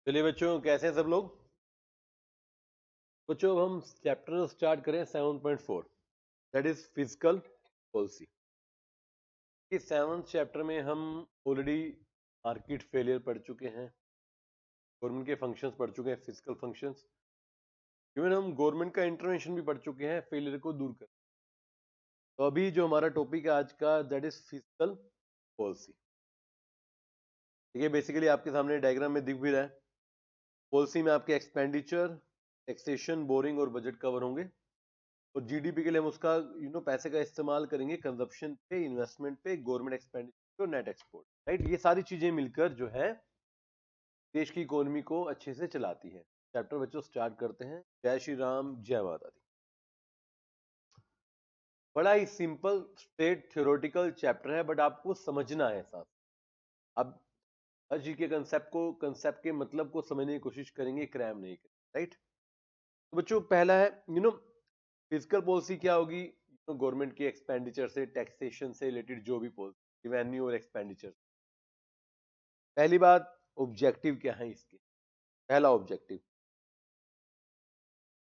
चलिए बच्चों, कैसे हैं सब लोग। बच्चों, अब हम चैप्टर स्टार्ट करें 7.4, दैट इज फिजिकल पॉलिसी। इस 7th चैप्टर में हम ऑलरेडी मार्केट फेलियर पढ़ चुके हैं, गवर्नमेंट के फंक्शंस पढ़ चुके हैं, फिजिकल फंक्शंस। इवन हम गवर्नमेंट का इंटरवेंशन भी पढ़ चुके हैं फेलियर को दूर कर। तो अभी जो हमारा टॉपिक है आज का, दैट इज फिजिकल पॉलिसी। ठीक है, बेसिकली आपके सामने डायग्राम में दिख भी रहा है। पॉलिसी में आपके एक्सपेंडिचर, टैक्सेशन, बोरिंग और बजट कवर होंगे। और जीडीपी के लिए हम उसका पैसे का इस्तेमाल करेंगे कंजप्शन पे, इन्वेस्टमेंट पे, गवर्नमेंट एक्सपेंडिचर और नेट एक्सपोर्ट। राइट, ये सारी चीजें मिलकर जो है देश की इकोनॉमी को अच्छे से चलाती है। चैप्टर बच्चों स्टार्ट करते हैं। जय श्री राम, जय माता दी। बड़ा ही सिंपल स्ट्रेट थ्योरेटिकल चैप्टर है, बट आपको समझना है साथ। अब हर चीज के कंसेप्ट के मतलब को समझने की कोशिश करेंगे, क्रैम नहीं करेंगे। राइट, तो बच्चों पहला है फिजिकल पॉलिसी क्या होगी। गवर्नमेंट की एक्सपेंडिचर से, टैक्सेशन से रिलेटेड जो भी पॉलिसी, रेवेन्यू और एक्सपेंडिचर। पहली बात, ऑब्जेक्टिव क्या है इसके। पहला objective,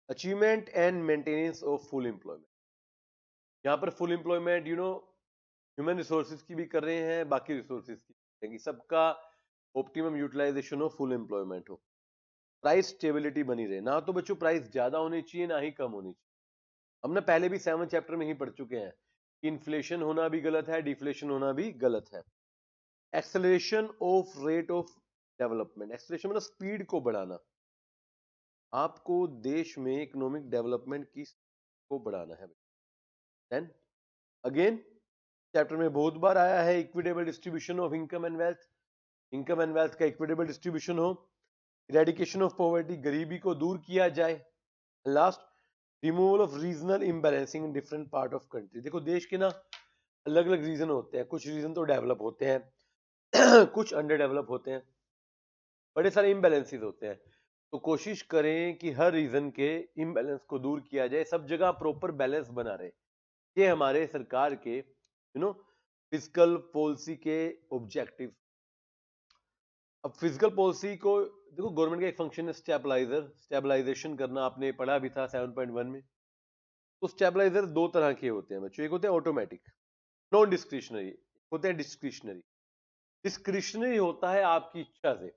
achievement and maintenance of full employment. यहां पर फुल एम्प्लॉयमेंट ह्यूमन रिसोर्सेज की भी कर रहे हैं, बाकी रिसोर्सेज की करेंगे, सबका ऑप्टिमम यूटिलाइजेशन हो, फुल एम्प्लॉयमेंट हो, प्राइस स्टेबिलिटी बनी रहे। ना तो बच्चों प्राइस ज्यादा होनी चाहिए, ना ही कम होनी चाहिए। हमने पहले भी 7 चैप्टर में ही पढ़ चुके हैं कि इन्फ्लेशन होना भी गलत है, डिफ्लेशन होना भी गलत है। Acceleration of rate of development, acceleration मतलब स्पीड को बढ़ाना। आपको देश में इकोनॉमिक डेवलपमेंट की को बढ़ाना है। देन अगेन चैप्टर में बहुत बार आया है, equitable distribution of income and wealth. Income and wealth का इक्विटेबल डिस्ट्रीब्यूशन हो, इरेडिकेशन ऑफ पॉवर्टी, गरीबी को दूर किया जाए। Last, removal of regional imbalancing in different part of country. देखो देश के ना अलग अलग रीजन होते हैं, कुछ रीजन तो डेवलप होते हैं कुछ अंडर डेवलप होते हैं, बड़े सारे इम्बैलेंसेस होते हैं। तो कोशिश करें कि हर रीजन के इम्बैलेंस को दूर किया जाए, सब जगह प्रॉपर बैलेंस बना रहे। ये हमारे सरकार के फिजिकल पॉलिसी के ऑब्जेक्टिव। अब फिजिकल पॉलिसी को देखो, गवर्नमेंट का एक फंक्शन है स्टेबलाइजर, स्टेबलाइजेशन करना। आपने पढ़ा भी था 7.1 में। तो स्टेबलाइजर दो तरह के होते हैं बच्चों, एक होते हैं ऑटोमेटिक, नॉन डिस्क्रिशनरी, होते हैं डिस्क्रिशनरी। डिस्क्रिशनरी होता है आपकी इच्छा से,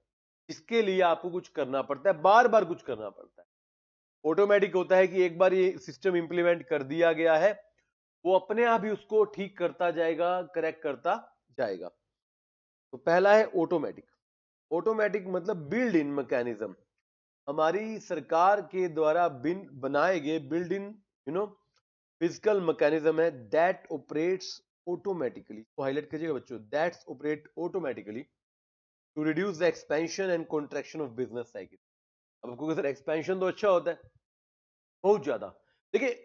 इसके लिए आपको कुछ करना पड़ता है, बार बार कुछ करना पड़ता है। ऑटोमेटिक होता है कि एक बार ये सिस्टम इंप्लीमेंट कर दिया गया है, वो अपने आप ही उसको ठीक करता जाएगा, करेक्ट करता जाएगा। तो पहला है ऑटोमेटिक। ऑटोमेटिक मतलब बिल्ड इन मैकेनिज्म, हमारी सरकार के द्वारा बनाए गए बिल्ड इन फिजिकल मैकेनिज्म है, दैट ऑपरेट्स ऑटोमेटिकली। तो हाईलाइट कीजिएगा बच्चों, that's operate automatically to reduce the expansion and contraction of business cycle. अब आपको सर एक्सपेंशन तो अच्छा होता है, बहुत ज्यादा। देखिए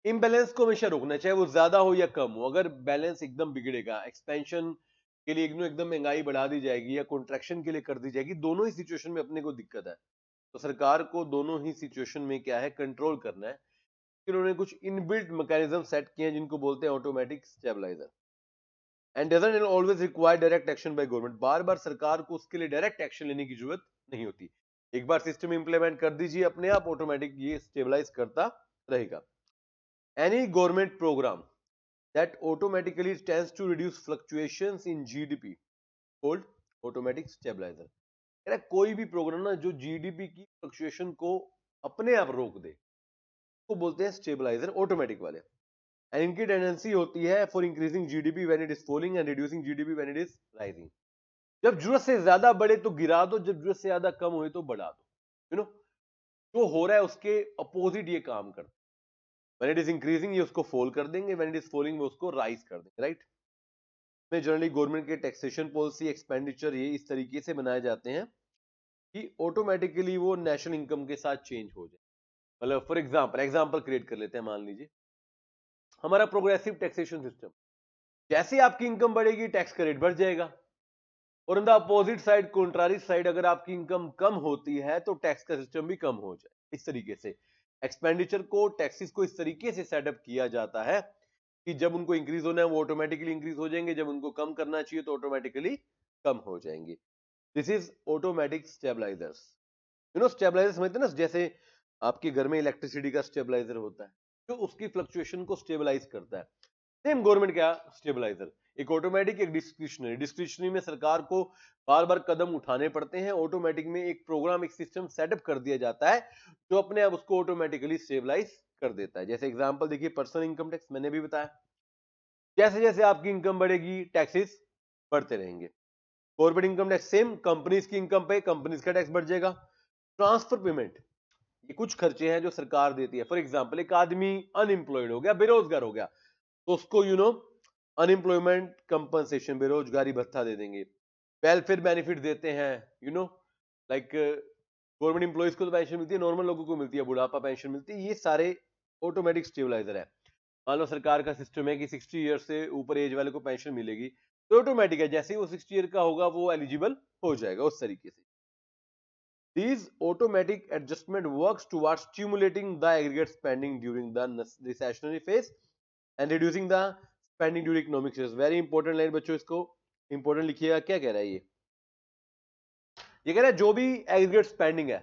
इम्बैलेंस को हमेशा रोकना, चाहे वो ज्यादा हो या कम हो। अगर बैलेंस एकदम बिगड़ेगा, एक्सपेंशन के लिए एकदम महंगाई बढ़ा दी जाएगी या कॉन्ट्रैक्शन के लिए कर दी जाएगी, दोनों ही सिचुएशन में अपने को दिक्कत है। तो सरकार को दोनों ही सिचुएशन में क्या है, कंट्रोल करना है। उन्होंने कुछ इनबिल्ट मैकेनिज्म सेट किए हैं जिनको बोलते हैं automatic stabiliser. And doesn't always require direct action by government. बार बार सरकार को उसके लिए डायरेक्ट एक्शन लेने की जरूरत नहीं होती। एक बार सिस्टम इंप्लीमेंट कर दीजिए, अपने आप ऑटोमेटिक ये स्टेबलाइज करता रहेगा। Any government programme that automatically tends to reduce fluctuations in GDP called automatic stabilizer। कोई भी प्रोग्राम ना जो जीडीपी की फ्लक्चुएशन को अपने आप रोक दे, तो बोलते हैं स्टेबलाइजर, ऑटोमेटिक वाले। एंड इनकी टेंडेंसी होती है for increasing GDP when it is falling and reducing GDP when it is rising. जब जरूरत से ज्यादा बढ़े तो गिरा दो, जब जरूरत से ज्यादा कम हुए तो बढ़ा दो। जो हो रहा है उसके अपोजिट ये काम करता है। व्हेन इट इज इंक्रीजिंग ये उसको फॉल कर देंगे, व्हेन इट इज फॉलिंग वो उसको राइज कर देंगे। राइट, में जनरली गवर्नमेंट के टैक्सेशन पॉलिसी, एक्सपेंडिचर ये इस तरीके से बनाए जाते हैं कि ऑटोमेटिकली वो नेशनल इनकम के साथ चेंज हो जाए। मतलब फॉर एग्जांपल क्रिएट कर लेते हैं। मान लीजिए हमारा प्रोग्रेसिव टैक्सेशन सिस्टम, जैसे आपकी इनकम बढ़ेगी टैक्स का रेट बढ़ जाएगा। और in the opposite side, contrary side, अगर आपकी इनकम कम होती है तो टैक्स का सिस्टम भी कम हो जाए। इस तरीके से एक्सपेंडिचर को, टैक्सेस को इस तरीके से सेटअप किया जाता है कि जब उनको इंक्रीज होना है वो ऑटोमेटिकली इंक्रीज हो जाएंगे, जब उनको कम करना चाहिए तो ऑटोमेटिकली कम हो जाएंगे। This is automatic stabilisers. Stabiliser समझते हैं ना, जैसे आपके घर में इलेक्ट्रिसिटी का स्टेबलाइजर होता है जो उसकी फ्लक्चुएशन को स्टेबलाइज करता है। सेम गवर्नमेंट क्या स्टेबलाइजर, एक ऑटोमेटिक एक डिस्क्रिशनरी। डिस्क्रिशनरी में सरकार को बार बार कदम उठाने पड़ते हैं, ऑटोमेटिक में एक प्रोग्राम एक सिस्टम सेटअप कर दिया जाता है जो अपने आप उसको ऑटोमेटिकली स्टेबलाइज कर देता है। जैसे एग्जांपल देखिए, पर्सनल इनकम टैक्स मैंने भी बताया, जैसे जैसे आपकी इनकम बढ़ेगी टैक्सेस बढ़ते रहेंगे। Corporate income tax same, companies की इनकम पे कंपनीज का टैक्स बढ़ जाएगा। ट्रांसफर पेमेंट, ये कुछ खर्चे हैं जो सरकार देती है। फॉर एग्जांपल एक आदमी अनएम्प्लॉयड हो गया, बेरोजगार हो गया, तो उसको अनएम्प्लॉयमेंट कंपनसेशन, बेरोजगारी भत्ता दे देंगे। वेलफेयर बेनिफिट देते हैं, लाइक गवर्नमेंट एम्प्लॉइज को तो पेंशन मिलती है, नॉर्मल लोगों को मिलती है, बुढ़ापा पेंशन मिलती है। ये सारे ऑटोमेटिक स्टेबलाइजर है। मान लो सरकार का सिस्टम है कि 60 ईयर से ऊपर एज वाले को पेंशन मिलेगी, तो ऑटोमेटिक है, जैसे ही वो 60 ईयर का होगा वो एलिजिबल हो जाएगा उस तरीके से। These automatic adjustment works towards stimulating the aggregate spending during the recessionary phase and reducing the spending during economic stress. Very important line बच्चों, इसको important लिखिएगा। क्या कह रहा है ये कह रहा है जो भी एग्रीगेट स्पेंडिंग है,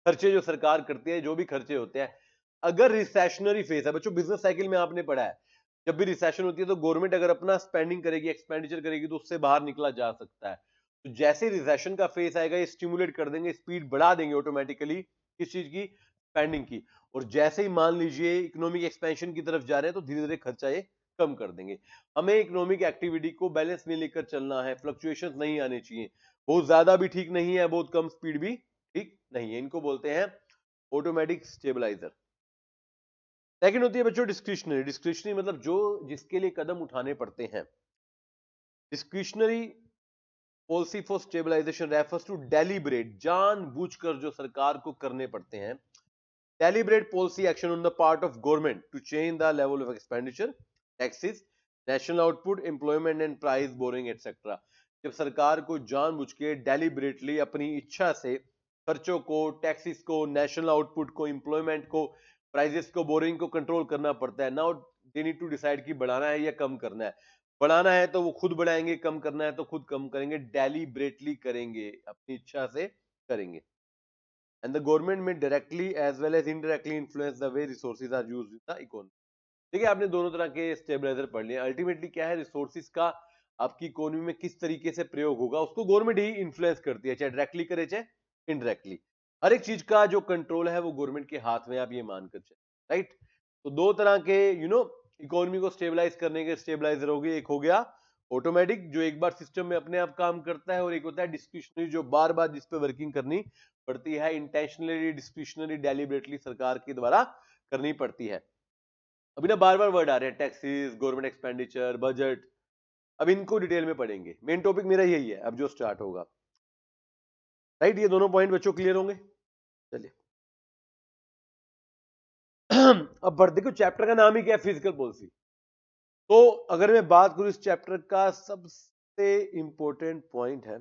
खर्चे जो सरकार करती है, जो भी खर्चे होते हैं, अगर रिसेशनरी फेज है, बच्चों बिजनेस साइकिल में आपने पढ़ा है, जब भी रिसेशन होती है तो गवर्नमेंट अगर अपना स्पेंडिंग करेगी, एक्सपेंडिचर करेगी, तो उससे बाहर निकला जा सकता है। तो जैसे रिसेशन का फेज आएगा, ये स्टिमुलेट कर देंगे, स्पीड बढ़ा देंगे ऑटोमेटिकली किस चीज की, स्पेंडिंग की। और जैसे ही मान लीजिए इकोनॉमिक एक्सपेंशन की तरफ जा रहे हैं तो धीरे धीरे खर्चा ये कम कर देंगे। हमें इकोनॉमिक एक्टिविटी को बैलेंस में लेकर चलना है, फ्लक्चुएशंस नहीं आने चाहिए, बहुत ज्यादा भी ठीक नहीं है, बहुत कम स्पीड भी ठीक नहीं है। इनको बोलते हैं ऑटोमेटिक स्टेबलाइजर। सेकंड होती है बच्चों डिस्क्रिशनरी। डिस्क्रिशनरी मतलब जो जिसके लिए कदम उठाने पड़ते हैं। Discretionary policy for stabilisation refers to deliberate, जानबूझकर जो सरकार को करने पड़ते हैं, deliberate policy action on the part of government to change the level of expenditure, taxes, national output, employment and price, borrowing etcetera. जब सरकार को जानबूझ के डेलिब्रेटली अपनी इच्छा से खर्चों को, टैक्सेस को, नेशनल आउटपुट को, एम्प्लॉयमेंट को, प्राइजेस को, बोरिंग को कंट्रोल करना पड़ता है। Now they need to decide कि बढ़ाना है या कम करना है। बढ़ाना है तो वो खुद बढ़ाएंगे, कम करना है तो खुद कम करेंगे, डेलिब्रेटली करेंगे, अपनी इच्छा से करेंगे। And the government may directly as well as indirectly influence the way resources are used in the economy. देखिए, आपने दोनों तरह के स्टेबलाइजर पढ़ लिए। अल्टीमेटली क्या है, रिसोर्सेज का आपकी इकोनॉमी में किस तरीके से प्रयोग होगा उसको गवर्नमेंट ही इन्फ्लुएंस करती है, चाहे डायरेक्टली करे चाहे इनडायरेक्टली। हर एक चीज का जो कंट्रोल है वो गवर्नमेंट के हाथ में, आप ये मानकर चले, राइट। तो दो तरह के इकोनॉमी को स्टेबलाइज करने के स्टेबलाइजर हो गए। एक हो गया ऑटोमेटिक जो एक बार सिस्टम में अपने आप काम करता है, और एक होता है डिस्क्रिशनरी जो बार बार जिस पे वर्किंग करनी पड़ती है, इंटेंशनली, डिस्क्रिशनरी, डेलिबरेटली सरकार के द्वारा करनी पड़ती है। अभी ना बार बार वर्ड आ रहे हैं, टैक्सेस, गवर्नमेंट एक्सपेंडिचर, बजट। अब इनको डिटेल में पढ़ेंगे, मेन टॉपिक मेरा यही है अब जो स्टार्ट होगा, राइट। ये दोनों पॉइंट बच्चों क्लियर होंगे। चलिए अब बढ़, देखो चैप्टर का नाम ही क्या है, फिजिकल पॉलिसी। तो अगर मैं बात करूं इस चैप्टर का सबसे इंपॉर्टेंट पॉइंट है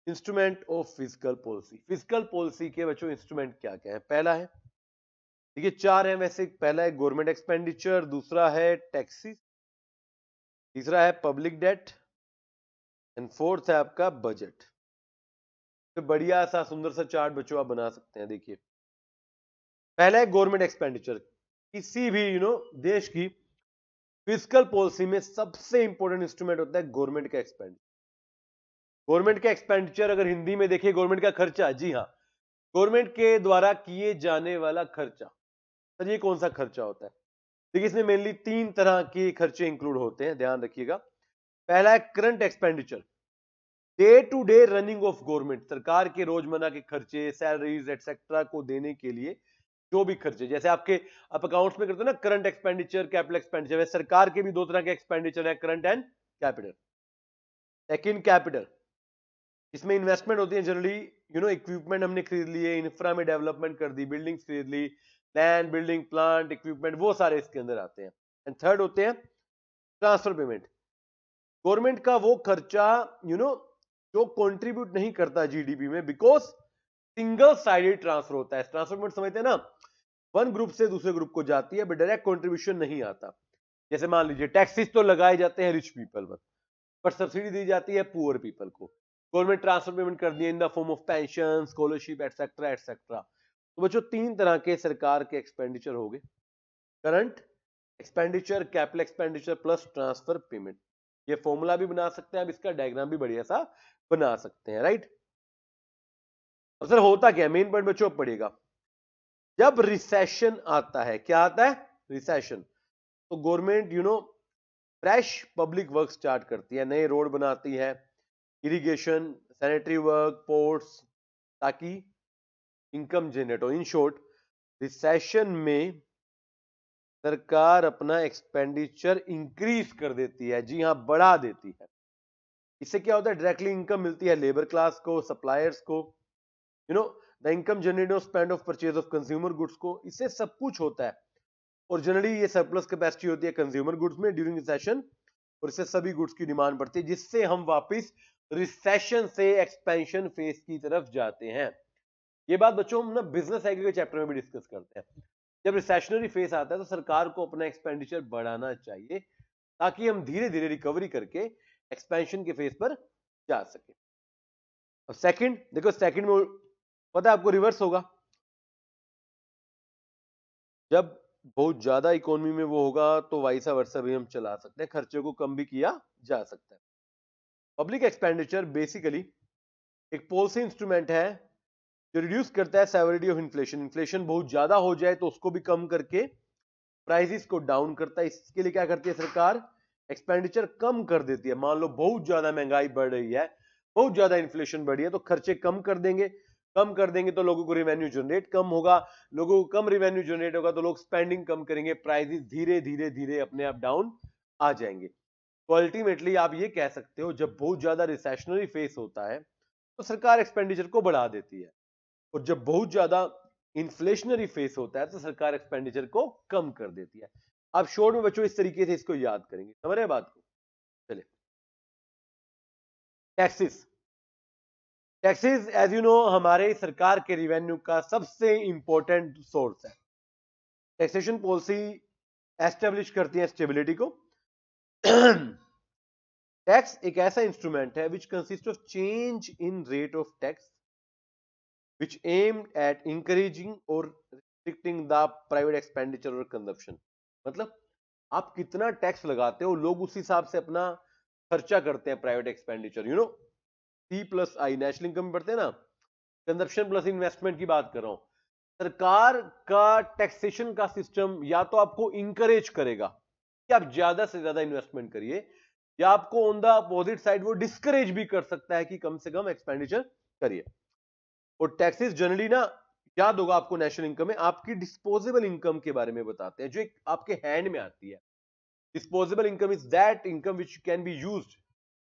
instrument of physical policy. Physical policy के बच्चों इंस्ट्रूमेंट क्या क्या है? पहला है, देखिए चार है वैसे, पहला है गवर्नमेंट एक्सपेंडिचर, दूसरा है टैक्सेस, तीसरा है पब्लिक डेट, एंड फोर्थ है आपका बजट। तो बढ़िया सा सुंदर सा चार्ट बच्चों आप बना सकते हैं। देखिए पहला है गवर्नमेंट एक्सपेंडिचर। किसी भी देश की फिजिकल पॉलिसी में सबसे इंपॉर्टेंट इंस्ट्रूमेंट होता है गवर्नमेंट का एक्सपेंडिचर। गवर्नमेंट का एक्सपेंडिचर अगर हिंदी में देखिए, गवर्नमेंट का खर्चा, जी हाँ, गवर्नमेंट के द्वारा किए जाने वाला खर्चा। सर ये कौन सा खर्चा होता है? देखिए इसमें मेनली तीन तरह के खर्चे इंक्लूड होते हैं, ध्यान रखिएगा। पहला है current expenditure, day to day running of government, सरकार के रोजमर्रा के खर्चे, सैलरीज एटसेट्रा को देने के लिए जो भी खर्चे, जैसे आपके आप अकाउंट्स में करते हो ना, करंट एक्सपेंडिचर, कैपिटल एक्सपेंडिचर। सरकार के भी दो तरह के एक्सपेंडिचर है, current and capital. Second capital, इसमें इन्वेस्टमेंट होती है जनरली, इक्विपमेंट हमने खरीद लिए, इंफ्रा में डेवलपमेंट कर दी, बिल्डिंग्स खरीद ली, लैंड, बिल्डिंग, प्लांट, इक्विपमेंट, वो सारे इसके अंदर आते हैं। एंड थर्ड होते हैं ट्रांसफर पेमेंट, गवर्नमेंट का वो खर्चा जो कंट्रीब्यूट नहीं करता जीडीपी में, बिकॉज सिंगल साइडेड ट्रांसफर होता है। ट्रांसफर पेमेंट समझते हैं ना, वन ग्रुप से दूसरे ग्रुप को जाती है, बट डायरेक्ट कंट्रीब्यूशन नहीं आता। जैसे मान लीजिए टैक्सेस तो लगाए जाते हैं रिच पीपल पर सब्सिडी दी जाती है पुअर पीपल को। गवर्नमेंट ट्रांसफर पेमेंट कर दिए in the form of pension, scholarship etcetera etcetera. तो बच्चों 3 तरह के सरकार के एक्सपेंडिचर हो गए, current expenditure, capital expenditure plus transfer payment. ये फॉर्मूला भी बना सकते हैं, अब इसका डायग्राम भी बढ़िया सा बना सकते हैं, राइट। और सर होता क्या है, मेन पॉइंट बच्चों पढ़िएगा। जब रिसेशन आता है, क्या आता है, रिसेशन, तो government fresh public work start करती है, नए रोड बनाती है, इरिगेशन, सैनिटरी वर्क, पोर्ट्स, ताकि इनकम जनरेट हो। इन शॉर्ट, रिसेशन में सरकार अपना एक्सपेंडिचर इंक्रीज कर देती है, जी हां, बढ़ा देती है। इससे क्या होता है, डायरेक्टली इनकम मिलती है लेबर क्लास को, सप्लायर्स को, the income generated spend of purchase of consumer goods को, इससे सब कुछ होता है। और जनरली ये सरप्लस कैपेसिटी होती है कंज्यूमर गुड्स में ड्यूरिंग रिसेशन, और इससे सभी गुड्स की डिमांड बढ़ती है, जिससे हम वापस रिसेशन से एक्सपेंशन फेज की तरफ जाते हैं। ये बात बच्चों हम ना बिजनेस साइकिल के चैप्टर में भी डिस्कस करते हैं। जब रिसेशनरी फेज आता है तो सरकार को अपना एक्सपेंडिचर बढ़ाना चाहिए, ताकि हम धीरे धीरे रिकवरी करके एक्सपेंशन के फेज पर जा सके। अब सेकंड देखो, सेकंड में पता है आपको रिवर्स होगा। जब बहुत ज्यादा इकोनॉमी में वो होगा तो वाइसा वर्सा भी हम चला सकते हैं, खर्चे को कम भी किया जा सकता है। पब्लिक एक्सपेंडिचर बेसिकली एक पॉलिसी इंस्ट्रूमेंट है जो रिड्यूस करता है सेवरिटी ऑफ इन्फ्लेशन। इन्फ्लेशन बहुत ज्यादा हो जाए तो उसको भी कम करके प्राइसेस को डाउन करता है। इसके लिए क्या करती है सरकार, एक्सपेंडिचर कम कर देती है। मान लो बहुत ज्यादा महंगाई बढ़ रही है, बहुत ज्यादा इन्फ्लेशन बढ़ी है, तो खर्चे कम कर देंगे। कम कर देंगे तो लोगों को रिवेन्यू जनरेट कम होगा, लोगों को कम रिवेन्यू जनरेट होगा तो लोग स्पेंडिंग कम करेंगे, प्राइसेस धीरे धीरे धीरे अपने आप डाउन आ जाएंगे। तो अल्टीमेटली आप ये कह सकते हो, जब बहुत ज्यादा रिसेशनरी फेस होता है तो सरकार एक्सपेंडिचर को बढ़ा देती है, और जब बहुत ज्यादा इन्फ्लेशनरी फेस होता है तो सरकार एक्सपेंडिचर को कम कर देती है। आप शॉर्ट में बच्चों इस तरीके से इसको याद करेंगे, समझ रहे हैं बात को। चलिए, taxes. Taxes as you know हमारे सरकार के रिवेन्यू का सबसे इंपॉर्टेंट सोर्स है। टैक्सेशन पॉलिसी एस्टेब्लिश करती है स्टेबिलिटी को। टैक्स एक ऐसा इंस्ट्रूमेंट है which consist of change in rate of tax which aimed at encouraging or restricting the private expenditure or consumption। मतलब आप कितना टैक्स लगाते हो, लोग उस हिसाब से अपना खर्चा करते हैं। Private expenditure C+I national income में पढ़ते हैं ना, कंजप्शन प्लस इन्वेस्टमेंट की बात कर रहा हूं। सरकार का टैक्सेशन का सिस्टम या तो आपको इंकरेज करेगा कि आप ज्यादा से ज्यादा इन्वेस्टमेंट करिए, या आपको ऑन द अपोजिट साइड वो डिस्करेज भी कर सकता है कि कम से कम एक्सपेंडिचर करिए। और टैक्सेस जनरली ना, याद होगा आपको, नेशनल इनकम में आपकी डिस्पोजेबल इनकम के बारे में बताते हैं, जो एक आपके हैंड में आती है। Disposable income is that income which can be used,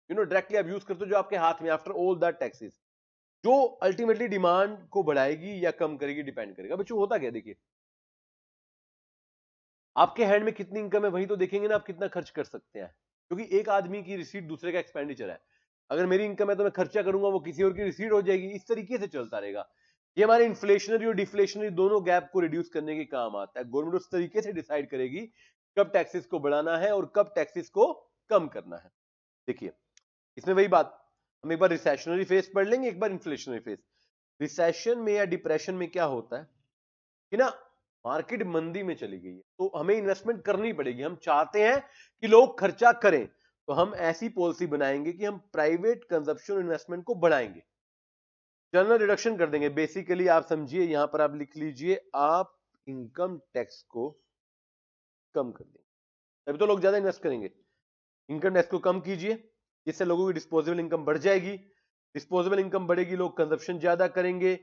directly आप यूज करते हो जो आपके हाथ में, आफ्टर ऑल दैट टैक्सेस, जो अल्टीमेटली डिमांड को बढ़ाएगी या कम करेगी डिपेंड करेगा। बच्चों होता क्या, देखिए आपके हैंड में कितनी इनकम है वही तो देखेंगे ना आप कितना खर्च कर सकते हैं, क्योंकि एक आदमी की रिसीट दूसरे का एक्सपेंडिचर है। अगर मेरी इनकम है तो मैं खर्चा करूंगा, वो किसी और की रिसीट हो जाएगी, इस तरीके से चलता रहेगा। ये हमारे इन्फ्लेशनरी और डिफ्लेशनरी दोनों गैप को रिड्यूस करने के काम आता है। गवर्नमेंट उस तरीके से डिसाइड करेगी कब टैक्सेस को बढ़ाना है और कब टैक्सेस को कम करना है। देखिए इसमें वही बात, हम एक बार रिसेशनरी फेज पढ़ लेंगे, एक बार इन्फ्लेशनरी फेज। रिसेशन में या डिप्रेशन में क्या होता है कि ना, मार्केट मंदी में चली गई है तो हमें इन्वेस्टमेंट करनी पड़ेगी। हम चाहते हैं कि लोग खर्चा करें, तो हम ऐसी पॉलिसी बनाएंगे कि हम प्राइवेट कंजप्शन इन्वेस्टमेंट को बढ़ाएंगे, जनरल रिडक्शन कर देंगे। बेसिकली आप समझिए, यहां पर आप लिख लीजिए, आप इनकम टैक्स को कम कर देंगे, तभी तो लोग ज्यादा इन्वेस्ट करेंगे। इनकम टैक्स को कम कीजिए, जिससे लोगों की डिस्पोजेबल इनकम बढ़ जाएगी। डिस्पोजेबल इनकम बढ़ेगी, लोग कंजप्शन ज्यादा करेंगे।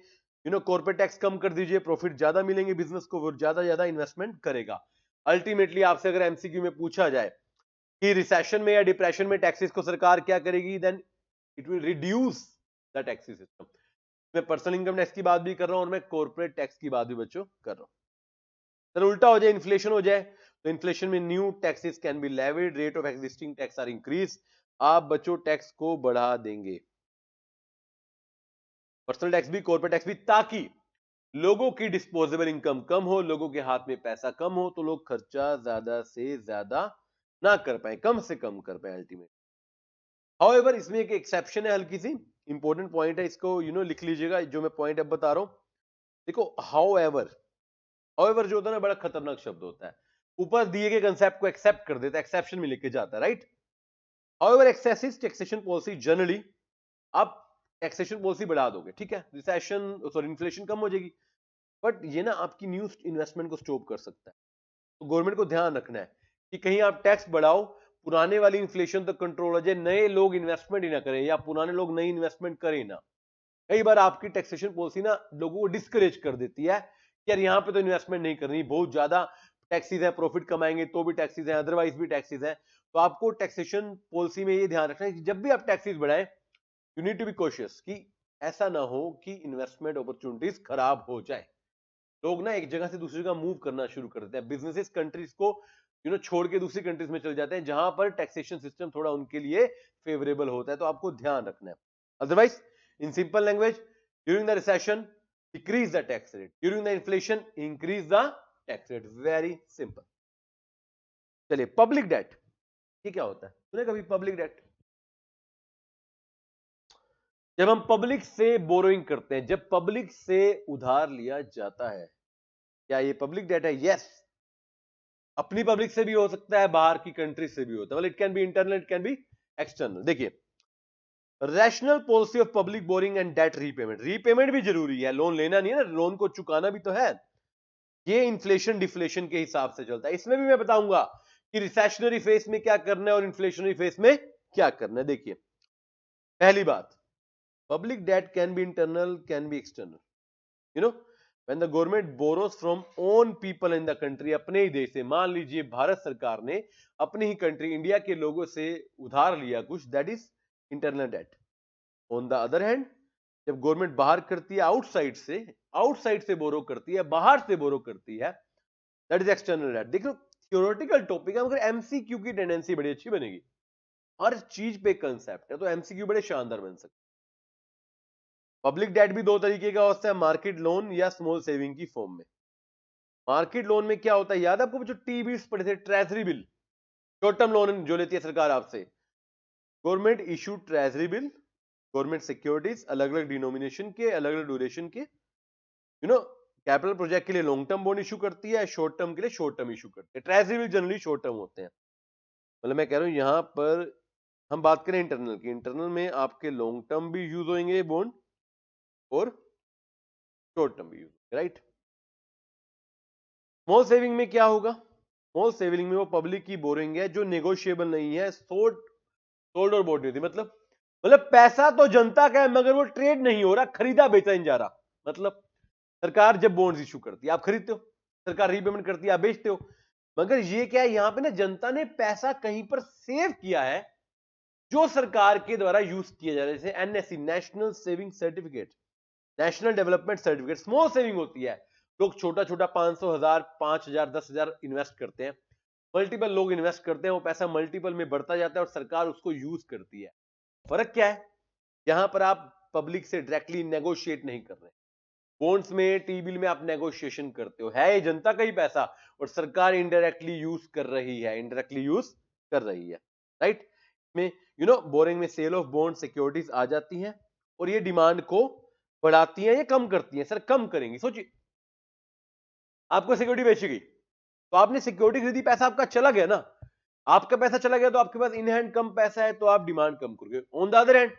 कॉर्पोरेट टैक्स कम कर दीजिए, प्रॉफिट ज्यादा मिलेंगे बिजनेस को, वो ज्यादा ज्यादा इन्वेस्टमेंट करेगा। अल्टीमेटली आपसे अगर एमसीक्यू में पूछा जाए कि रिसेशन में या डिप्रेशन में टैक्सेस को सरकार क्या करेगी, then it will reduce the taxes system. मैं पर्सनल इनकम टैक्स की बात भी कर रहा हूं और मैं कॉर्पोरेट टैक्स की बात भी बच्चों कर रहा हूं। सर उल्टा हो जाए, इन्फ्लेशन हो जाए, तो इन्फ्लेशन में new taxes can be levied, rate of existing tax are increase. आप बच्चों टैक्स को बढ़ा देंगे, पर्सनल टैक्स भी कॉर्पोरेट टैक्स भी, ताकि लोगों की डिस्पोजेबल इनकम कम हो, लोगों के हाथ में पैसा कम हो, तो लोग खर्चा ज्यादा से ज्यादा ना कर पाए, कम से कम कर पाए अल्टीमेट। हाउएवर इसमें एक एक्सेप्शन है हल्की सी, इंपॉर्टेंट पॉइंट है, इसको लिख लीजिएगा जो मैं पॉइंट अब बता रहा हूं। देखो हाउएवर जो होता है ना, बड़ा खतरनाक शब्द होता है। ऊपर दिए गए कंसेप्ट को एक्सेप्ट कर देता है, एक्सेप्शन में लेके जाता है, right. However excessive taxation policy generally, आप टैक्सेशन पॉलिसी बढ़ा दोगे, ठीक है, इन्फ्लेशन कम हो जाएगी, बट ये ना आपकी न्यू इन्वेस्टमेंट को स्टॉप कर सकता है। तो गवर्नमेंट को ध्यान रखना है कि कहीं आप टैक्स बढ़ाओ, पुराने वाली इन्फ्लेशन तक कंट्रोल हो जाए, नए लोग इन्वेस्टमेंट ही ना करें या पुराने लोग नई इन्वेस्टमेंट करें ना। कई बार आपकी टैक्सेशन पॉलिसी ना लोगों को डिस्करेज कर देती है कि यार यहाँ पे तो इन्वेस्टमेंट नहीं करनी, बहुत ज्यादा टैक्सेस है, प्रॉफिट कमाएंगे तो भी टैक्सेस है, अदरवाइज भी टैक्सेस है। तो आपको टैक्सेशन पॉलिसी में ये ध्यान रखना है कि जब भी आप टैक्सेस बढ़ाएं, you need to be cautious कि ऐसा ना हो कि इन्वेस्टमेंट अपॉर्चुनिटीज खराब हो जाए। लोग ना एक जगह से दूसरी जगह मूव करना शुरू कर देते हैं, बिजनेसेस कंट्रीज को छोड़ के दूसरी कंट्रीज में चले जाते हैं जहां पर टैक्सेशन सिस्टम थोड़ा उनके लिए फेवरेबल होता है। तो आपको ध्यान रखना है। Otherwise, in simple language, during the recession decrease the tax rate, during the inflation increase the tax rate, very simple. चलिए, पब्लिक डेट, ये क्या होता है? सुने कभी पब्लिक डेट? जब हम पब्लिक से बोरोइंग करते हैं, जब पब्लिक से उधार लिया जाता है, क्या ये पब्लिक डेट है? यस। अपनी पब्लिक से भी हो सकता है, बाहर की कंट्री से भी होता है, it can be internal, it can be external. देखिए, rational policy of public borrowing and debt repayment, repayment भी जरूरी है, लोन लेना नहीं है ना, लोन को चुकाना भी तो है। ये इन्फ्लेशन डिफ्लेशन के हिसाब से चलता है। इसमें भी मैं बताऊंगा कि रिसेशनरी फेस में क्या करना है और इन्फ्लेशनरी फेस में क्या करना है। देखिए, पहली बात, public debt can be internal, can be external. when the government borrows from own people in the country, अपने ही देश से, मान लीजिए भारत सरकार ने अपनी ही कंट्री इंडिया के लोगों से उधार लिया कुछ, that is internal debt. On the other hand, जब गवर्नमेंट बाहर करती है, आउटसाइड से बोरो करती है, बाहर से बोरो करती है, दैट इज एक्सटर्नल डेट। देखो, थ्योरेटिकल टॉपिक है मगर एमसीक्यू की टेंडेंसी बड़ी अच्छी बनेगी। हर चीज पे कंसेप्ट है, तो एमसीक्यू बड़े शानदार बन सकते। पब्लिक डेट भी दो तरीके का होता है, मार्केट लोन या स्मॉल सेविंग की फॉर्म में। मार्केट लोन में क्या होता है, याद है आपको जो टी बिल्स पड़े थे, treasury bill, short term loan जो लेती है सरकार आपसे, government issue treasury bill, government securities, अलग अलग डिनोमिनेशन के, अलग अलग ड्यूरेशन के, कैपिटल प्रोजेक्ट के लिए लॉन्ग टर्म बॉन्ड इशू करती है, शॉर्ट टर्म के लिए शॉर्ट टर्म इशू करती है। Treasury bill generally short term होते हैं। मतलब मैं कह रहा हूं यहां पर हम बात करें इंटरनल की, इंटरनल में आपके लॉन्ग टर्म भी यूज होंगे बॉन्ड और शॉर्ट टर्म भी यूज, राइट। स्मॉल सेविंग में क्या होगा? स्मॉल सेविंग में वो पब्लिक की बोरिंग है जो नेगोशिएबल नहीं है, सोल्ड और बोर्ड नहीं होती। मतलब पैसा तो जनता का है मगर वो ट्रेड नहीं हो रहा, खरीदा बेचा नहीं जा रहा। मतलब सरकार जब बॉन्ड्स इशू करती है आप खरीदते हो, सरकार रीपेमेंट करती है आप बेचते हो, मगर ये क्या है, यहां पे ना जनता ने पैसा कहीं पर सेव किया है जो सरकार के द्वारा यूज किया जा रहा है, जैसे NSC, national saving certificate, national development certificate. Small saving होती है, लोग छोटा छोटा 500, 1000, 5000, 10,000 इन्वेस्ट करते हैं, मल्टीपल लोग इन्वेस्ट करते हैं, वो पैसा मल्टीपल में बढ़ता जाता है और सरकार उसको यूज करती है। फर्क क्या है? यहां पर आप पब्लिक से डायरेक्टली नेगोशिएट नहीं कर रहे। बॉन्ड्स में, टी बिल में आप नेगोशिएशन करते हो, है ये जनता का ही पैसा और सरकार इनडायरेक्टली यूज कर रही है, राइट। में बोरिंग में सेल ऑफ बॉन्ड सिक्योरिटीज आ जाती हैं और ये डिमांड को बढ़ाती हैं या कम करती हैं? सर, कम करेंगी। सोचिए, आपको सिक्योरिटी बेची गई तो आपने सिक्योरिटी खरीदी, पैसा आपका चला गया ना, आपका पैसा चला गया तो आपके पास इन हैंड कम पैसा है तो आप डिमांड कम करोगे। ऑन द अदर हैंड,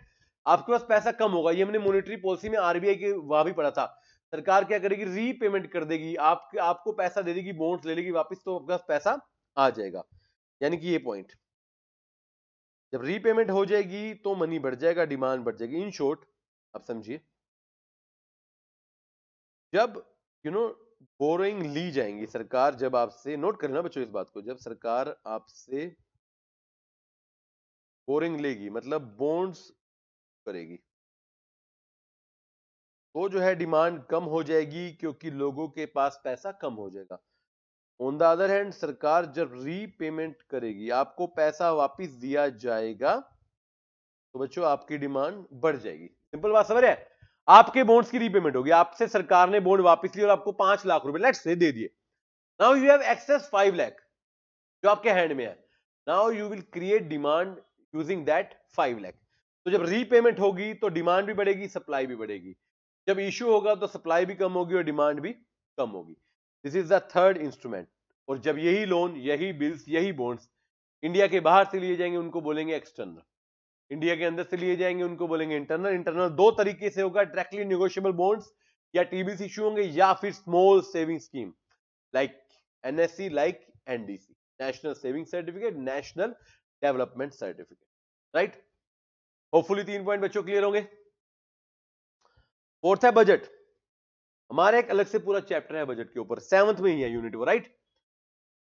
आपके पास पैसा कम होगा, ये हमने मॉनेटरी पॉलिसी में आरबीआई के वहां भी पढ़ा था, सरकार क्या करेगी, रीपेमेंट कर देगी, आपको पैसा दे देगी, बॉन्ड्स ले लेगी वापस, तो आपके पास पैसा आ जाएगा। यानी कि ये पॉइंट, जब रीपेमेंट हो जाएगी तो मनी बढ़ जाएगा, डिमांड बढ़ जाएगी। इन शॉर्ट, आप समझिए, जब बोरोइंग ली जाएंगी, सरकार जब आपसे, नोट करना बच्चों इस बात को, जब सरकार आपसे बोरिंग लेगी मतलब बॉन्ड्स करेगी, तो जो है डिमांड कम हो जाएगी क्योंकि लोगों के पास पैसा कम हो जाएगा। ऑन द अदर हैंड, सरकार जब रीपेमेंट करेगी, आपको पैसा वापस दिया जाएगा, तो बच्चों आपकी डिमांड बढ़ जाएगी। सिंपल बात समझ रहे हैं? आपके बॉन्ड्स की रीपेमेंट होगी, आपसे सरकार ने बॉन्ड वापस लिए और आपको 5 लाख रुपए लेट्स से दे दिए। Now you have access 5 lakh जो आपके हैंड में है। Now you will create demand using that 5 lakh. तो जब रीपेमेंट होगी तो डिमांड भी बढ़ेगी, सप्लाई भी बढ़ेगी। जब इश्यू होगा तो सप्लाई भी कम होगी और डिमांड भी कम होगी। This is the third instrument. और जब यही लोन, यही बिल्स, यही बॉन्ड्स इंडिया के बाहर से लिए जाएंगे उनको बोलेंगे एक्सटर्नल, इंडिया के अंदर से लिए जाएंगे उनको बोलेंगे इंटरनल। इंटरनल दो तरीके से होगा, डायरेक्टली नेगोशिएबल बॉन्ड्स या टीबीसी इश्यू होंगे, या फिर small saving scheme like NSC, like NDC, national saving certificate, national development certificate. Right, hopefully 3 point बच्चों क्लियर होंगे। फोर्थ है बजट। हमारा एक अलग से पूरा चैप्टर है बजट के ऊपर, 7th में ही है यूनिट वो। राइट,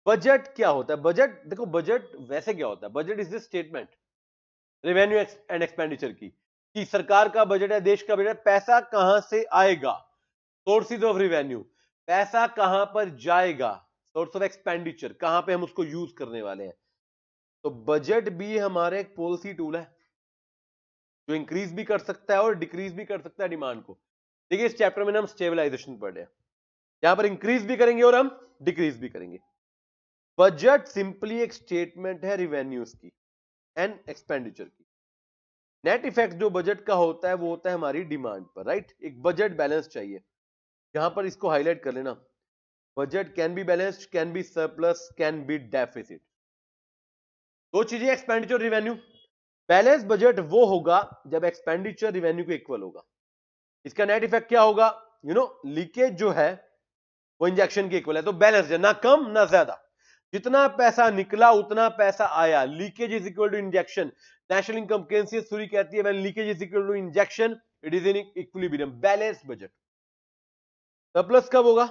बजट क्या होता है? बजट देखो, बजट वैसे क्या होता है? Budget is the statement revenue and expenditure की, कि सरकार का बजट है, देश का बजट है, पैसा कहां से आएगा, सोर्सेज ऑफ रेवेन्यू, पैसा कहां पर जाएगा, सोर्स ऑफ एक्सपेंडिचर, कहां पे हम उसको यूज करने वाले हैं। तो बजट भी हमारे एक पॉलिसी टूल है जो इंक्रीज भी कर सकता है और डिक्रीज भी कर सकता है डिमांड को। देखिए इस चैप्टर में हम स्टेबलाइजेशन पढ़ रहे हैं, यहां पर इंक्रीज भी करेंगे और हम डिक्रीज भी करेंगे। बजट सिंपली एक स्टेटमेंट है रिवेन्यूज की एंड एक्सपेंडिचर की। नेट इफेक्ट जो बजट का होता है वो होता है हमारी डिमांड पर। राइट, एक बजट बैलेंस चाहिए, यहां पर इसको हाईलाइट कर लेना। Budget can be balanced, can be surplus, can be deficit. दो चीजें, एक्सपेंडिचर रिवेन्यू। बैलेंस बजट वो होगा जब एक्सपेंडिचर रिवेन्यू को इक्वल होगा। इसका नेट इफेक्ट क्या होगा? लीकेज जो है वो इंजेक्शन के इक्वल है, तो बैलेंस है, ना कम ना ज्यादा। जितना पैसा निकला उतना पैसा आया। Leakage is equal to injection. National income theory कहती है when leakage is equal to injection it is in equilibrium, balance budget. Surplus कब होगा?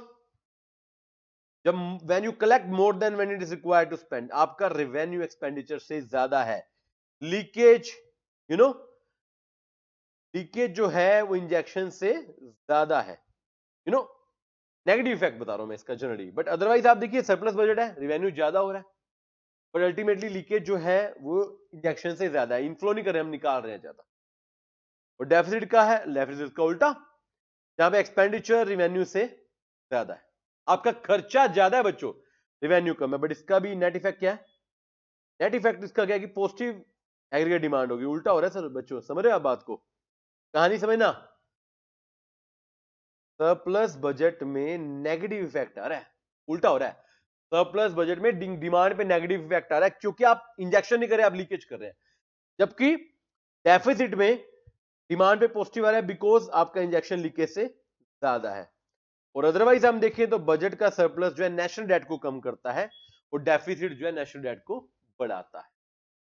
जब when you collect more than when it is required to spend, आपका revenue expenditure से ज्यादा है। Leakage you know leakage जो है वो इंजेक्शन से ज्यादा है। नेगेटिव इफेक्ट बता रहा हूं मैं इसका जनरली, बट अदरवाइज आप देखिए सरप्लस बजट है, रेवेन्यू ज्यादा हो रहा है, बट अल्टीमेटली लीकेज जो है वो इंजेक्शन से ज्यादा है, इनफ्लो नहीं कर रहे, हम निकाल रहे हैं ज्यादा। और डेफिसिट का है, डेफिसिट का उल्टा, जहां पे एक्सपेंडिचर रेवेन्यू से ज्यादा है। आपका खर्चा ज्यादा है बच्चों, रेवेन्यू कम है, बट इसका भी नेट इफेक्ट क्या है? नेट इफेक्ट इसका क्या है कि पॉजिटिव एग्रीगेट डिमांड होगी। उल्टा हो रहा है सर बच्चों, समझ रहे हो आप बात को? कहानी समझना, सरप्लस बजट में नेगेटिव इफेक्ट आ रहा है, उल्टा हो रहा है। सरप्लस बजट में डिमांड पे नेगेटिव इफेक्ट आ रहा है क्योंकि आप इंजेक्शन नहीं कर रहे, आप लीकेज कर रहे हैं। जबकि डेफिसिट में डिमांड पे पॉजिटिव आ रहा है बिकॉज आपका इंजेक्शन लीकेज से ज्यादा है। और अदरवाइज हम देखें तो बजट का सरप्लस जो है नेशनल डेट को कम करता है और डेफिसिट जो है नेशनल डेट को बढ़ाता है।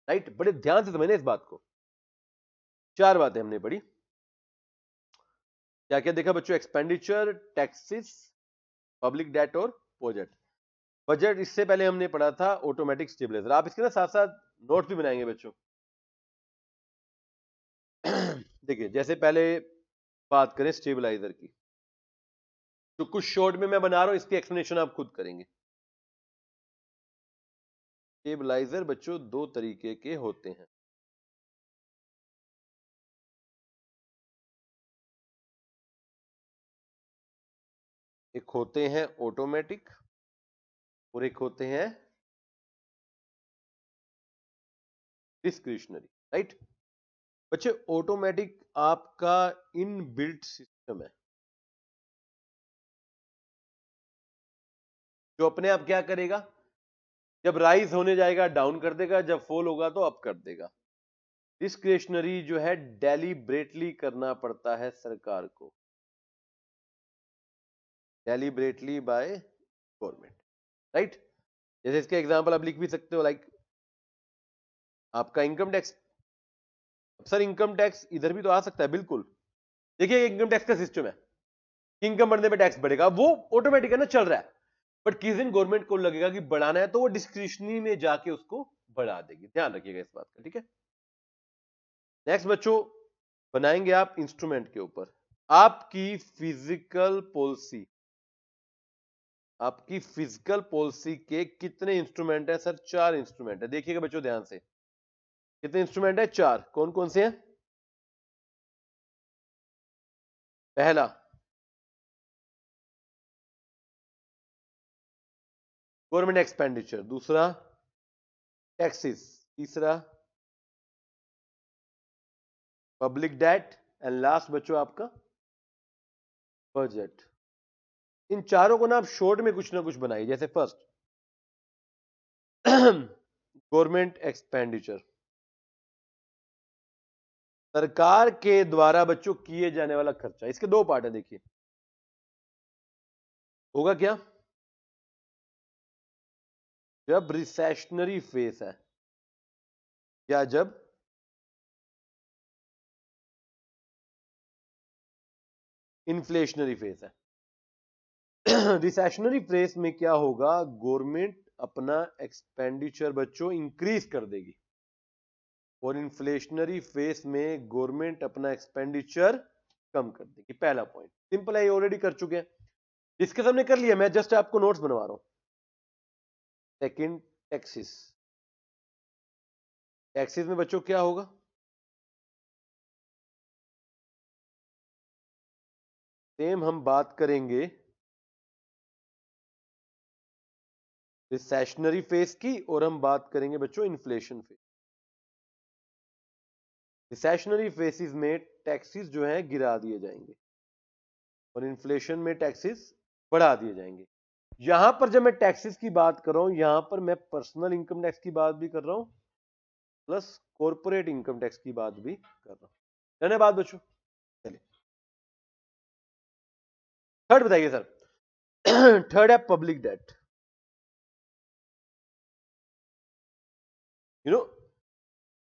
राइट, बड़े ध्यान से समझना इस बात को। 4 बातें हमने पढ़ी। क्या क्या देखा बच्चों? एक्सपेंडिचर, टैक्सेस, पब्लिक डेट और बजट। बजट इससे पहले हमने पढ़ा था ऑटोमेटिक स्टेबलाइजर। आप इसके ना साथ साथ नोट्स भी बनाएंगे बच्चों। देखिए जैसे पहले बात करें स्टेबलाइजर की, तो कुछ शॉर्ट में मैं बना रहा हूं, इसकी एक्सप्लेनेशन आप खुद करेंगे। स्टेबलाइजर बच्चों दो तरीके के होते हैं। एक होते हैं ऑटोमेटिक और एक होते हैं डिस्क्रिशनरी। राइट बच्चे, ऑटोमेटिक आपका इनबिल्ट सिस्टम है जो अपने आप क्या करेगा, जब राइज होने जाएगा डाउन कर देगा, जब फॉल होगा तो अप कर देगा। डिस्क्रिशनरी जो है डेलिब्रेटली करना पड़ता है सरकार को, डेलिब्रेटली बाय गवर्नमेंट। राइट, जैसे इसके एग्जांपल आप लिख भी सकते हो, लाइक आपका income tax. Sir income tax इधर भी तो आ सकता है, बिल्कुल। देखिए इनकम टैक्स का सिस्टम है, इनकम बढ़ने पे टैक्स बढ़ेगा, वो ऑटोमेटिक है ना, चल रहा है। बट किस दिन गवर्नमेंट को लगेगा कि बढ़ाना है तो वो डिस्क्रिशनरी में जाके उसको बढ़ा देगी। ध्यान रखिएगा इस बात का, ठीक है। नेक्स्ट बच्चों, बनाएंगे आप इंस्ट्रूमेंट के ऊपर। आपकी फिजिकल पॉलिसी, आपकी फिजिकल पॉलिसी के कितने इंस्ट्रूमेंट है? सर 4 इंस्ट्रूमेंट है। देखिएगा बच्चों ध्यान से, कितने इंस्ट्रूमेंट है? 4। कौन कौन से हैं? पहला गवर्नमेंट एक्सपेंडिचर, दूसरा टैक्सेस, तीसरा पब्लिक डेट एंड लास्ट बच्चों आपका बजट। इन चारों को ना आप शॉर्ट में कुछ ना कुछ बनाइए। जैसे फर्स्ट गवर्नमेंट एक्सपेंडिचर, सरकार के द्वारा बच्चों किए जाने वाला खर्चा। इसके दो पार्ट है, देखिए होगा क्या जब रिसेशनरी फेस है या जब इन्फ्लेशनरी फेस है। रिसेशनरी फेस में क्या होगा, गवर्नमेंट अपना एक्सपेंडिचर बच्चों इंक्रीज कर देगी, और इन्फ्लेशनरी फेस में गवर्नमेंट अपना एक्सपेंडिचर कम कर देगी। पहला पॉइंट सिंपल है, ऑलरेडी कर चुके हैं, डिस्कस हमने कर लिया, मैं जस्ट आपको नोट्स बनवा रहा हूं। सेकंड टैक्सेस, टैक्सेस में बच्चों क्या होगा, सेम हम बात करेंगे रिसेशनरी फेस की, और हम बात करेंगे बच्चों इन्फ्लेशन फेस। रिसेशनरी फेसिस में टैक्सेस जो है गिरा दिए जाएंगे, और इन्फ्लेशन में टैक्सेस बढ़ा दिए जाएंगे। यहां पर जब मैं टैक्सेस की बात कर रहा हूं, यहां पर मैं पर्सनल इनकम टैक्स की बात भी कर रहा हूं, प्लस कॉर्पोरेट इनकम टैक्स की बात भी कर रहा हूं। रहने बात बच्चों, चलिए थर्ड बताइए सर। थर्ड है पब्लिक डेट।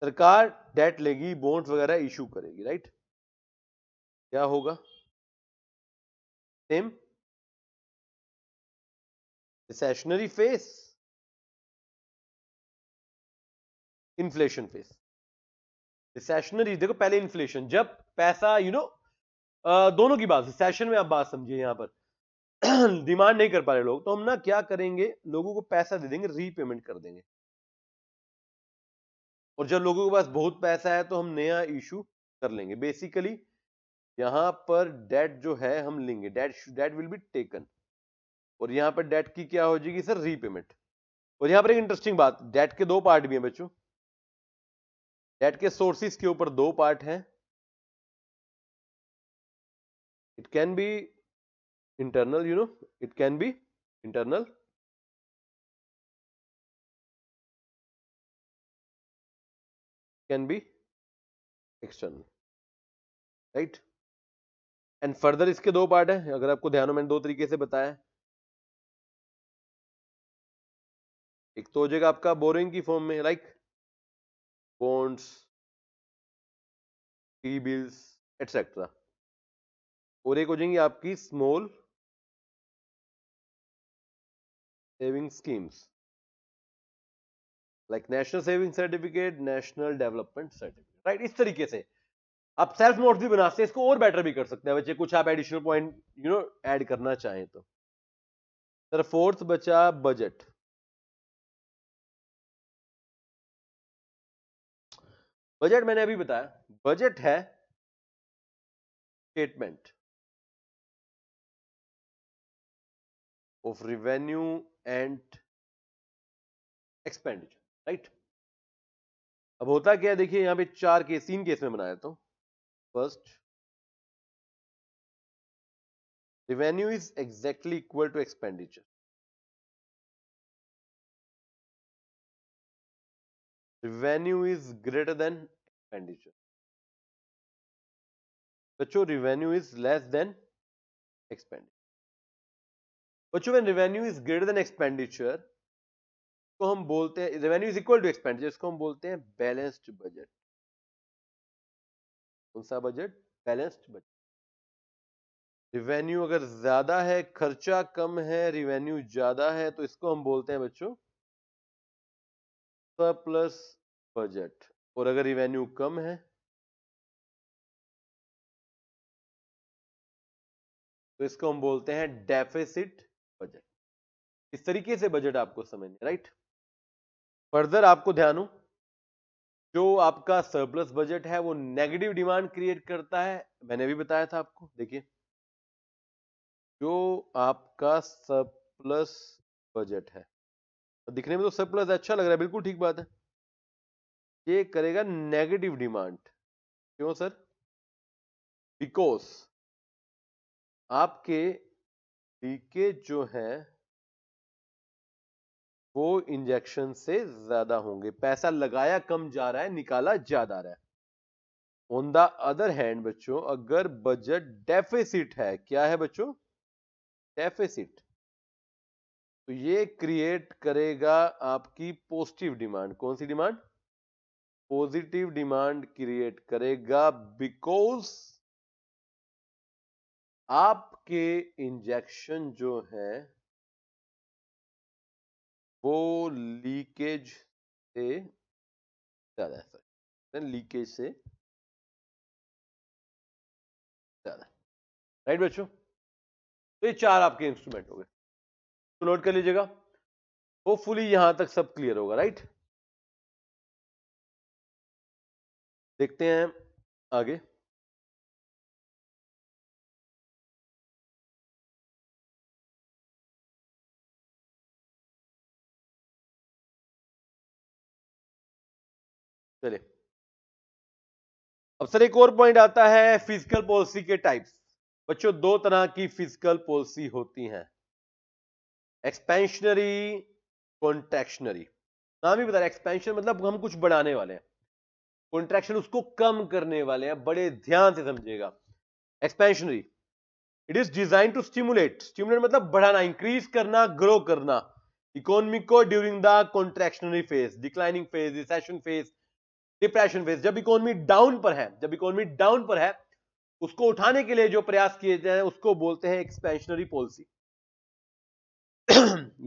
सरकार डेट लेगी, बॉन्ड्स वगैरह इशू करेगी, राइट। क्या होगा, same recessionary face, inflation face. Recessionary देखो पहले इन्फ्लेशन, जब पैसा दोनों की बात, रिसेशन में आप बात समझिए, यहां पर डिमांड नहीं कर पा रहे लोग, तो हम ना क्या करेंगे, लोगों को पैसा दे देंगे, रीपेमेंट कर देंगे। और जब लोगों के पास बहुत पैसा है तो हम नया इशू कर लेंगे। बेसिकली यहां पर डेट जो है हम लेंगे, डेट विल बी टेकन, और यहां पर डेट की क्या हो जाएगी सर, रीपेमेंट। और यहां पर एक इंटरेस्टिंग बात, डेट के दो पार्ट भी हैं बच्चों, डेट के सोर्सेस के ऊपर दो पार्ट हैं। It can be internal, it can be internal, can be external, right. And further इसके दो पार्ट है, अगर आपको ध्यान हो मैंने दो तरीके से बताया। एक तो हो जाएगा आपका बोरोइंग की फॉर्म में, like bonds, T bills etcetera, और एक हो जाएंगी आपकी small saving schemes, like national saving certificate, national development certificate, right. इस तरीके से आप सेल्फ नोट्स भी बना सकते हैं, इसको और बेटर भी कर सकते हैं बच्चे, कुछ आप एडिशनल पॉइंट ऐड करना चाहें तो। सर फोर्थ बचा बजट। बजट मैंने अभी बताया, बजट है statement of revenue and expenditure, right. अब होता क्या है, देखिए यहां पे तीन केस में बनाया तो first, revenue is exactly equal to expenditure, revenue is greater than expenditure, बच्चों revenue is less than expenditure। बच्चों when revenue is greater than expenditure को हम बोलते हैं, revenue is equal to expenditure, इसको हम बोलते हैं बैलेंस्ड बजट। कौन सा बजट, बैलेंस्ड बजट। रिवेन्यू अगर ज्यादा है, खर्चा कम है, रिवेन्यू ज्यादा है, तो इसको हम बोलते हैं बच्चों सरप्लस बजट। और अगर रिवेन्यू कम है तो इसको हम बोलते हैं डेफिसिट बजट। इस तरीके से बजट आपको समझना, राइट। फर्दर आपको ध्यान हो, जो आपका सरप्लस बजट है वो नेगेटिव डिमांड क्रिएट करता है, मैंने भी बताया था आपको। देखिए जो आपका सरप्लस बजट है, दिखने में तो सरप्लस अच्छा लग रहा है, बिल्कुल ठीक बात है, ये करेगा नेगेटिव डिमांड। क्यों सर, बिकॉज आपके लीकेज जो है वो इंजेक्शन से ज्यादा होंगे, पैसा लगाया कम जा रहा है, निकाला ज्यादा रहा है। ऑन द अदर हैंड बच्चों, अगर बजट डेफिसिट है, क्या है बच्चों? डेफिसिट, तो ये क्रिएट करेगा आपकी पॉजिटिव डिमांड। कौन सी डिमांड? पॉजिटिव डिमांड क्रिएट करेगा, बिकॉज आपके इंजेक्शन जो है वो लीकेज से ज्यादा है, लीकेज से ज्यादा। राइट बच्चों? तो ये चार आपके इंस्ट्रूमेंट हो गए, तो नोट कर लीजिएगा। होपफुली यहां तक सब क्लियर होगा। राइट, देखते हैं आगे। चलिए, अब सर एक और पॉइंट आता है, फिजिकल पॉलिसी के टाइप्स। बच्चों दो तरह की फिजिकल पॉलिसी होती हैं, एक्सपेंशनरी, कॉन्ट्रैक्शनरी। नाम ही बता रहा है, एक्सपेंशन मतलब हम कुछ बढ़ाने वाले हैं, कॉन्ट्रैक्शन उसको कम करने वाले हैं। बड़े ध्यान से समझिएगा। Expansionary, it is design to stimulate, stimulate मतलब बढ़ाना, इंक्रीज करना, ग्रो करना इकोनॉमी को during the contractionary phase, declining phase, recession phase, depression phase. जब इकोनॉमी डाउन पर है, जब इकोनॉमी डाउन पर है, उसको उठाने के लिए जो प्रयास किए जाए उसको बोलते हैं एक्सपेंशनरी पॉलिसी।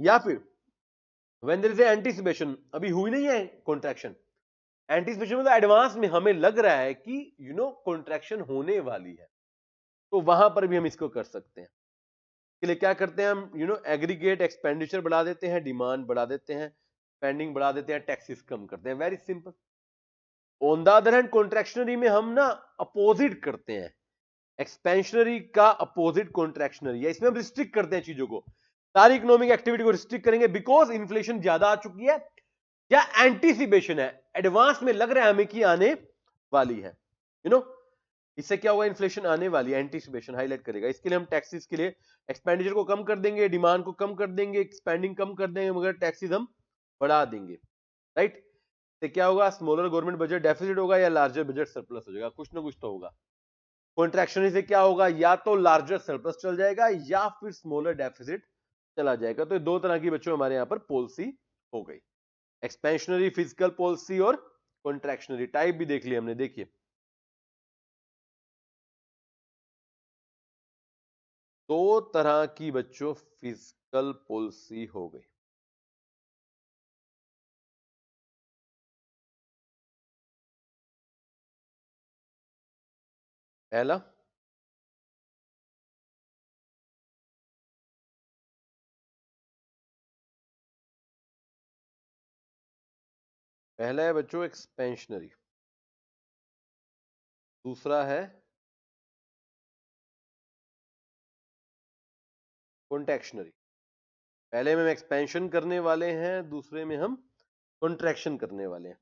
या फिर व्हेन देयर इज एंटीसिपेशन, अभी हुई नहीं है कॉन्ट्रैक्शन, एंटीसिपेशन मतलब एडवांस में हमें लग रहा है कि कॉन्ट्रैक्शन होने वाली है, तो वहां पर भी हम इसको कर सकते हैं। के लिए क्या करते हैं हम? एग्रीगेट एक्सपेंडिचर बढ़ा देते हैं, डिमांड बढ़ा देते हैं, स्पेंडिंग बढ़ा देते हैं, टैक्सेस कम करते हैं। Very simple. On the other hand contractionary में हम ना अपोजिट करते हैं, एक्सपेंशनरी का अपोजिट कॉन्ट्रैक्शनरी है। इसमें हम रिस्ट्रिक्ट करते हैं चीजों को, सारी इकोनॉमिक एक्टिविटी को रिस्ट्रिक्ट करेंगे, बिकॉज इन्फ्लेशन ज्यादा आ चुकी है या एंटीसिपेशन है, एडवांस में लग रहा है हमें कि आने वाली है। इससे क्या होगा? इन्फ्लेशन आने वाली है, एंटीसिपेशन हाईलाइट करेगा। इसके लिए हम टैक्सेस के लिए एक्सपेंडिचर को कम कर देंगे, डिमांड को कम कर देंगे, स्पेंडिंग कम कर देंगे, मगर टैक्सेस हम बढ़ा देंगे। राइट, तो क्या होगा? स्मॉलर गवर्नमेंट बजट डेफिसिट होगा या लार्जर बजट सरप्लस हो जाएगा, कुछ ना कुछ तो होगा। कॉन्ट्रैक्शन से क्या होगा? या तो लार्जर सरप्लस चल जाएगा या फिर स्मॉलर डेफिसिट चला जाएगा। तो ये दो तरह की बच्चों हमारे यहां पर पॉलिसी हो गई, एक्सपेंशनरी फिजिकल पॉलिसी और कॉन्ट्रैक्शनरी। टाइप भी देख लिया हमने। देखिए दो तरह की बच्चों फिजिकल पॉलिसी हो गई। पहला पहला है बच्चों एक्सपेंशनरी, दूसरा है कॉन्ट्रैक्शनरी। पहले में हम एक्सपेंशन करने वाले हैं, दूसरे में हम कॉन्ट्रैक्शन करने वाले हैं।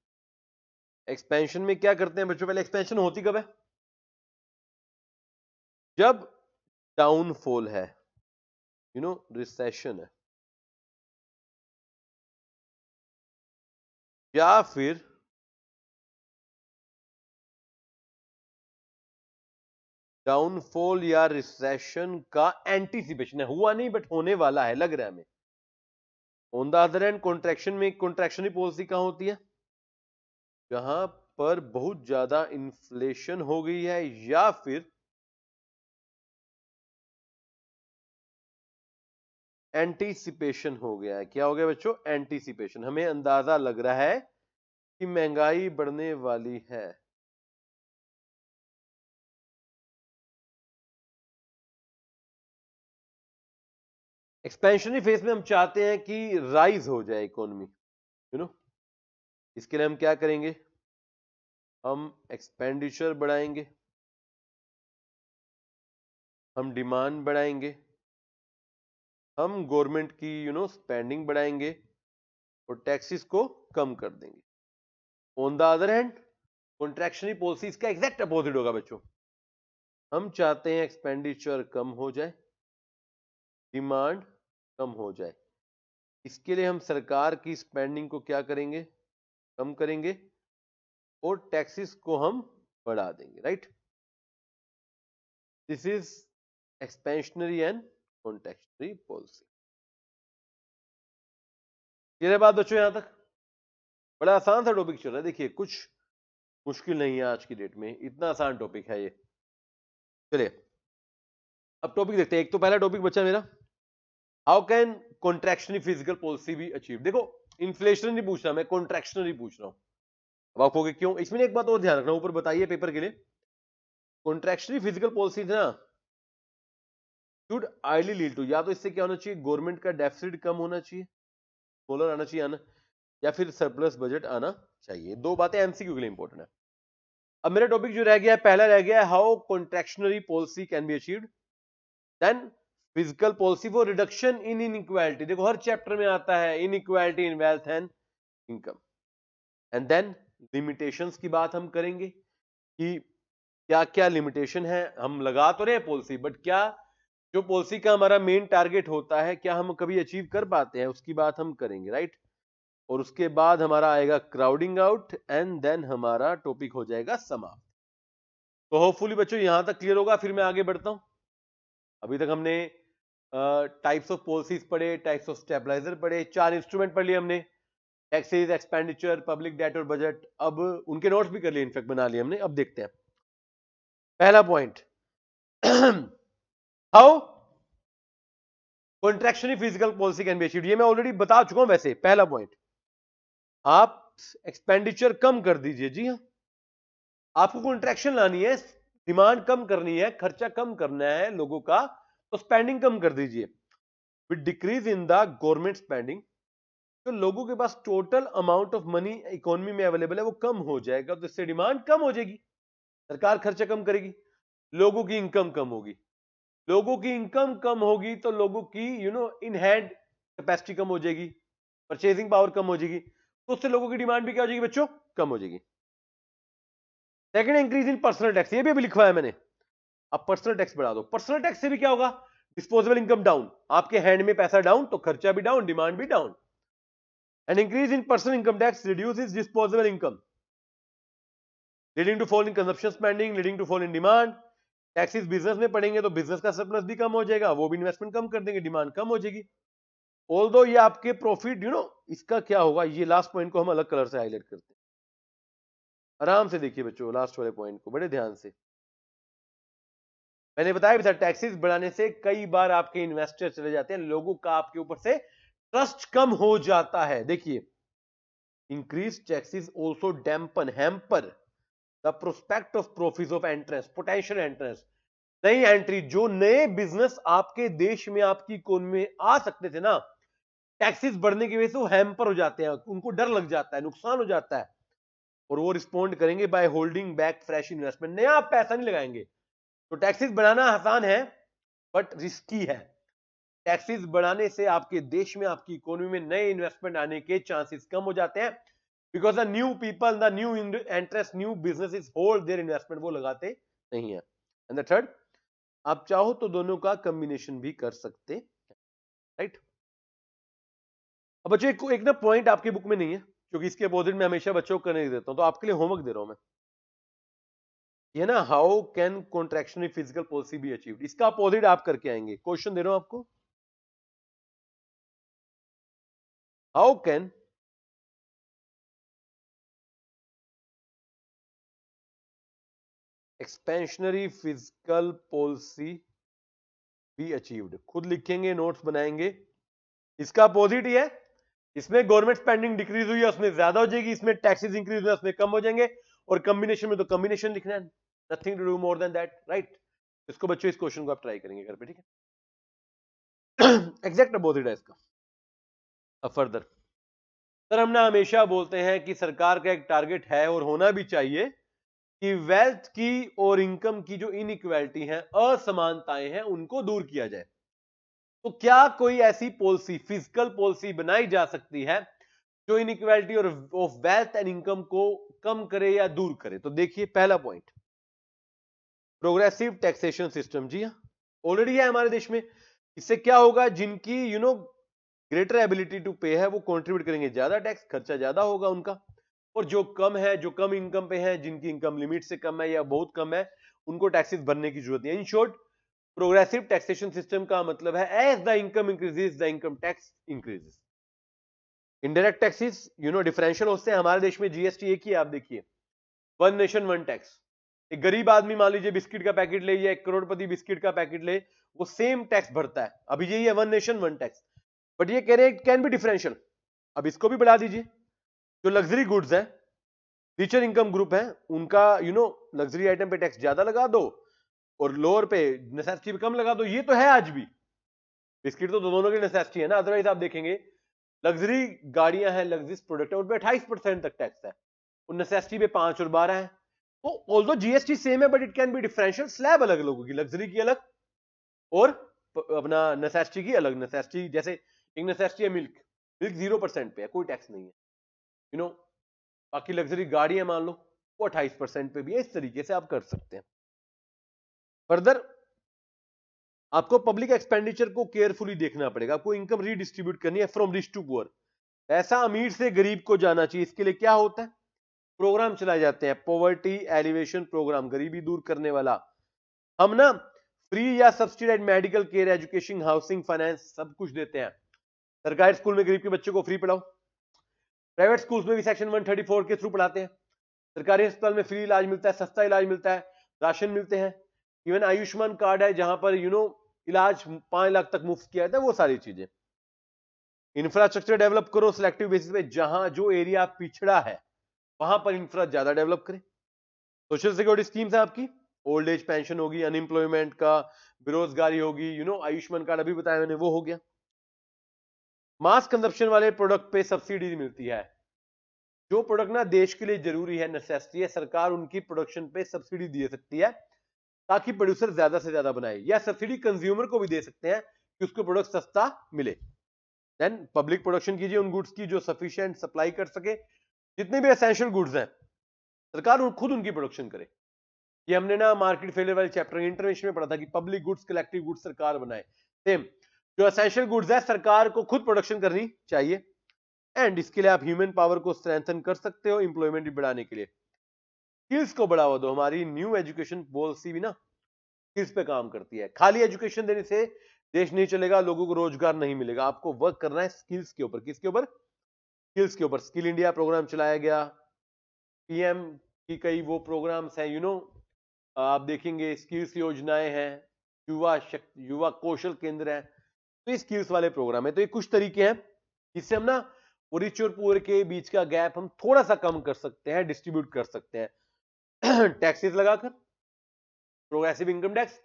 एक्सपेंशन में क्या करते हैं बच्चों? पहले एक्सपेंशन होती कब है? जब डाउनफॉल है, रिसेशन है, या फिर डाउनफॉल या रिसेशन का एंटीसिपेशन है, हुआ नहीं बट होने वाला है, लग रहा है हमें। On the other hand contraction में, कॉन्ट्रैक्शनरी पॉलिसी कहां होती है? जहां पर बहुत ज्यादा इन्फ्लेशन हो गई है या फिर एंटीसिपेशन हो गया है। क्या हो गया बच्चों? एंटीसिपेशन, हमें अंदाजा लग रहा है कि महंगाई बढ़ने वाली है। एक्सपेंशनरी फेज में हम चाहते हैं कि राइज हो जाए इकोनॉमी, इसके लिए हम क्या करेंगे? हम एक्सपेंडिचर बढ़ाएंगे, हम डिमांड बढ़ाएंगे, हम गवर्नमेंट की स्पेंडिंग बढ़ाएंगे और टैक्सेस को कम कर देंगे। On the other hand contractionary policy इसका एग्जैक्ट अपोजिट होगा बच्चों। हम चाहते हैं एक्सपेंडिचर कम हो जाए, डिमांड कम हो जाए। इसके लिए हम सरकार की स्पेंडिंग को क्या करेंगे, कम करेंगे, और टैक्सेस को हम बढ़ा देंगे, right. This is expansionary and contractionary policy. Clear है बात बच्चों यहां तक? बड़ा आसान सा टॉपिक चल रहा है, देखिए कुछ मुश्किल नहीं है आज की डेट में, इतना आसान टॉपिक है ये। चलिए अब टॉपिक देखते हैं। एक तो पहला टॉपिक बचा मेरा, how can contractionary physical policy be achieve. देखो इन्फ्लेशन नहीं पूछ रहा मैं, कॉन्ट्रैक्शनरी पूछ रहा हूं। अब आप कहोगे क्यों, इसमें एक बात और ध्यान रखना, ऊपर बताइए पेपर के लिए, कॉन्ट्रैक्शनरी फिजिकल पॉलिसी ना शुड आइडली लीड टू, या तो इससे क्या होना चाहिए, गवर्नमेंट का डेफिसिट कम होना चाहिए, स्मॉलर आना चाहिए आना, या फिर सरप्लस बजट आना चाहिए। दो बातें एमसीक्यू के लिए इंपॉर्टेंट है। अब मेरा टॉपिक जो रह गया है, पहला रह गया है how contractionary policy can be achieved, then physical policy for reduction in inequality. देखो हर चैप्टर में आता है inequality in wealth and income, and then limitations की बात हम करेंगे कि क्या क्या लिमिटेशन है। हम लगा तो रहे पॉलिसी, बट क्या जो पॉलिसी का हमारा मेन टारगेट होता है क्या हम कभी अचीव कर पाते हैं, उसकी बात हम करेंगे, राइट। और उसके बाद हमारा आएगा क्राउडिंग आउट, एंड देन हमारा टॉपिक हो जाएगा समाप्त। तो होपफुली बच्चों यहां तक क्लियर होगा, फिर मैं आगे बढ़ता हूं। अभी तक हमने टाइप्स ऑफ पॉलिसीज पढ़े, टाइप्स ऑफ स्टेबलाइजर पढ़े, 4 इंस्ट्रूमेंट पढ़ लिए हमने, टैक्सेस, एक्सपेंडिचर, पब्लिक डेट और बजट। अब उनके नोट्स भी कर लिए, इनफैक्ट बना लिए हमने। अब देखते हैं पहला point, how contractionary physical policy can be achieved. ये मैं ऑलरेडी बता चुका हूं। वैसे पहला पॉइंट, आप एक्सपेंडिचर कम कर दीजिए। जी हाँ, आपको कॉन्ट्रैक्शन लानी है, डिमांड कम करनी है, खर्चा कम करना है लोगों का, तो स्पेंडिंग कम कर दीजिए। With decrease in the government spending, तो लोगों के पास total amount of money economy में अवेलेबल है वो कम हो जाएगा, तो इससे डिमांड कम हो जाएगी, सरकार खर्चा कम करेगी, लोगों की इनकम कम होगी। लोगों की इनकम कम होगी तो लोगों की इन हैंड कैपेसिटी कम हो जाएगी, परचेजिंग पावर कम हो जाएगी, तो उससे लोगों की डिमांड भी क्या हो जाएगी बच्चों, कम हो जाएगी। Second, increase in personal tax, ये भी अभी लिखवाया मैंने। अब पर्सनल टैक्स बढ़ा दो, पर्सनल टैक्स से भी क्या होगा, डिस्पोजेबल इनकम डाउन, आपके हैंड में पैसा डाउन तो खर्चा भी डाउन, डिमांड भी down. And increase in personal income tax reduces disposable income, leading to fall in consumption spending, leading to fall in demand. Taxes business में पड़ेंगे तो बिजनेस का सरप्लस भी कम हो जाएगा, वो भी इन्वेस्टमेंट कम कर देंगे, डिमांड कम हो जाएगी। ऑल्दो ये आपके प्रॉफिट इसका क्या होगा, ये लास्ट पॉइंट को हम अलग कलर से हाईलाइट करते हैं। आराम से देखिए बच्चों लास्ट वाले पॉइंट को बड़े ध्यान से। मैंने बताया भी था, टैक्सेस बढ़ाने से कई बार आपके इन्वेस्टर चले जाते हैं, लोगों का आपके ऊपर से ट्रस्ट कम हो जाता है। देखिए, increase taxes also dampen, hamper the prospect of profits of entrance, potential entrance, नई एंट्री, जो नए बिजनेस आपके देश में आपकी इकोनॉमी में आ सकते थे ना, टैक्सेस बढ़ने की वजह से वो हैम्पर हो जाते हैं, उनको डर लग जाता है, नुकसान हो जाता है, और वो रिस्पॉन्ड करेंगे by holding back fresh investment, नया पैसा नहीं लगाएंगे। तो टैक्सेस बढ़ाना आसान है बट रिस्की है। टैक्सेस बढ़ाने से आपके देश में आपकी इकोनॉमी में नए इन्वेस्टमेंट आने के चांसेस कम हो जाते हैं, because the new people, the new interest, new businesses hold their investment, वो लगाते नहीं है। एंड द थर्ड, आप चाहो तो दोनों का कॉम्बिनेशन भी कर सकते हैं, राइट। अब बच्चों एक ना पॉइंट आपके बुक में नहीं है, क्योंकि इसके अपोजिट में हमेशा बच्चों को करने देता हूं, तो आपके लिए होमवर्क दे रहा हूं मैं। ये ना, how can contractionary physical policy be achieved, इसका अपोजिट आप करके आएंगे। क्वेश्चन दे रहा हूं आपको, how can expansionary physical policy be achieved. खुद लिखेंगे, नोट्स बनाएंगे। इसका अपोजिट ही है, इसमें गवर्नमेंट स्पेंडिंग डिक्रीज हुई है उसमें ज्यादा हो जाएगी, इसमें टैक्सेस इंक्रीज हुए उसमें कम हो जाएंगे, और कॉम्बिनेशन में तो कॉम्बिनेशन लिखना है, nothing to do more than that, right. इसको बच्चों, इस क्वेश्चन को आप ट्राई करेंगे घर पे, ठीक है। एग्जैक्ट अपोजिट है इसका। अब फर्दर सर, हम ना हमेशा बोलते हैं कि सरकार का एक टारगेट है और होना भी चाहिए कि वेल्थ की और इनकम की जो इनइक्वालिटी है, असमानताएं हैं, उनको दूर किया जाए। तो क्या कोई ऐसी पॉलिसी, फिजिकल पॉलिसी बनाई जा सकती है जो इनइक्वालिटी और ऑफ वेल्थ एंड इनकम को कम करे या दूर करे? तो देखिए पहला पॉइंट, प्रोग्रेसिव टैक्सेशन सिस्टम, जी हाँ, ऑलरेडी है हमारे देश में। इससे क्या होगा, जिनकी ग्रेटर एबिलिटी टू पे है, वो कंट्रीब्यूट करेंगे ज्यादा टैक्स, खर्चा ज्यादा होगा उनका। और जो कम है, जो कम इनकम पे है, जिनकी इनकम लिमिट से कम है या बहुत कम है, उनको टैक्सेस भरने की जरूरत नहीं है। In short, progressive taxation system का मतलब है as the income increases the income tax increases. Indirect taxes differential होते हैं हमारे देश में। जीएसटी एक ही है, आप देखिए, वन नेशन वन टैक्स। एक गरीब आदमी मान लीजिए बिस्किट का पैकेट ले, या एक करोड़पति बिस्किट का पैकेट ले, वो सेम टैक्स भरता है। अभी यही है one nation one tax, but ये कह रहे हैं इट कैन बी डिफरेंशियल। अब इसको भी बढ़ा दीजिए। जो लग्जरी गुड्स है, रिचर इनकम ग्रुप है, उनका लग्जरी आइटम पे टैक्स ज्यादा लगा दो और लोअर पे नेसेसिटी पे कम लगा दो। ये तो है आज भी, बिस्किट तो दोनों की नेसेसिटी है ना। अदरवाइज आप देखेंगे लग्जरी गाड़ियां हैं, लग्जरी प्रोडक्ट है, उन पे 28% तक टैक्स है, और नेसेसिटी पे 5 और 12 है। तो ऑल्दो जीएसटी सेम है, but it can B differential. Slab अलग लोगों की, लग्जरी की अलग और अपना नेसेसिटी की अलग। नेसेसिटी जैसे एक नेसेसिटी है मिल्क, मिल्क 0% पे है, कोई टैक्स नहीं है। बाकी लग्जरी गाड़ियां मान लो, वो 28% पे भी है। इस तरीके से आप कर सकते हैं। फर्दर आपको पब्लिक एक्सपेंडिचर को केयरफुली देखना पड़ेगा। आपको इनकम रीडिस्ट्रीब्यूट करनी है फ्रॉम रिच टू पुअर। ऐसा अमीर से गरीब को जाना चाहिए। इसके लिए क्या होता है, प्रोग्राम चलाए जाते हैं, पॉवर्टी एलिवेशन प्रोग्राम, गरीबी दूर करने वाला। हम फ्री या subsidise medical care, education, housing, finance सब कुछ देते हैं। सरकारी स्कूल में गरीब के बच्चों को फ्री पढ़ाओ, प्राइवेट स्कूल्स में भी सेक्शन 134 के थ्रू पढ़ाते हैं। सरकारी अस्पताल में फ्री इलाज मिलता है, सस्ता इलाज मिलता है, राशन मिलते हैं। इवन आयुष्मान कार्ड है, जहां पर इलाज 5 लाख तक मुफ्त किया जाता है, वो सारी चीजें। इंफ्रास्ट्रक्चर डेवलप करो सिलेक्टिव बेसिस पे, जहां जो एरिया पिछड़ा है वहां पर इंफ्रा ज्यादा डेवलप करें। सोशल सिक्योरिटी स्कीम्स है आपकी, ओल्ड एज पेंशन होगी, अनएम्प्लॉयमेंट का, बेरोजगारी होगी, आयुष्मान कार्ड अभी बताया मैंने, वो हो गया। मास कंजप्शन वाले प्रोडक्ट पे सब्सिडी मिलती है। जो प्रोडक्ट ना देश के लिए जरूरी है, नेसेसिटी है, सरकार उनकी प्रोडक्शन पे सब्सिडी दे सकती है ताकि प्रोड्यूसर ज्यादा से ज्यादा बनाए, या सब्सिडी कंज्यूमर को भी दे सकते हैं कि उसको प्रोडक्ट सस्ता मिले। देन पब्लिक प्रोडक्शन कीजिए उन गुड्स की जो सफिशिएंट सप्लाई कर सके। जितने भी एसेंशियल गुड्स हैं, सरकार खुद उनकी प्रोडक्शन करे। ये हमने मार्केट फेलियर वाले चैप्टर इंटरवेंशन में पढ़ा था कि पब्लिक गुड्स कलेक्टिव गुड्स सरकार बनाए। सेम जो एसेंशियल गुड्स है, सरकार को खुद प्रोडक्शन करनी चाहिए। एंड इसके लिए आप ह्यूमन पावर को स्ट्रेंथन कर सकते हो, इंप्लॉयमेंट भी बढ़ाने के लिए। स्किल्स को बढ़ावा दो। हमारी न्यू एजुकेशन पॉलिसी भी स्किल्स पे काम करती है। खाली एजुकेशन देने से देश नहीं चलेगा, लोगों को रोजगार नहीं मिलेगा। आपको वर्क करना है स्किल्स के ऊपर। किसके ऊपर? स्किल्स के ऊपर। स्किल इंडिया प्रोग्राम चलाया गया, पीएम की कई वो प्रोग्राम्स हैं, आप देखेंगे स्किल्स योजनाएं हैं, युवा कौशल केंद्र है। तो ये स्किल्स वाले प्रोग्राम है। तो ये कुछ तरीके हैं जिससे हम रिच और पुअर के बीच का गैप हम थोड़ा सा कम कर सकते हैं, डिस्ट्रीब्यूट कर सकते हैं। टैक्सेस लगाकर, progressive income tax,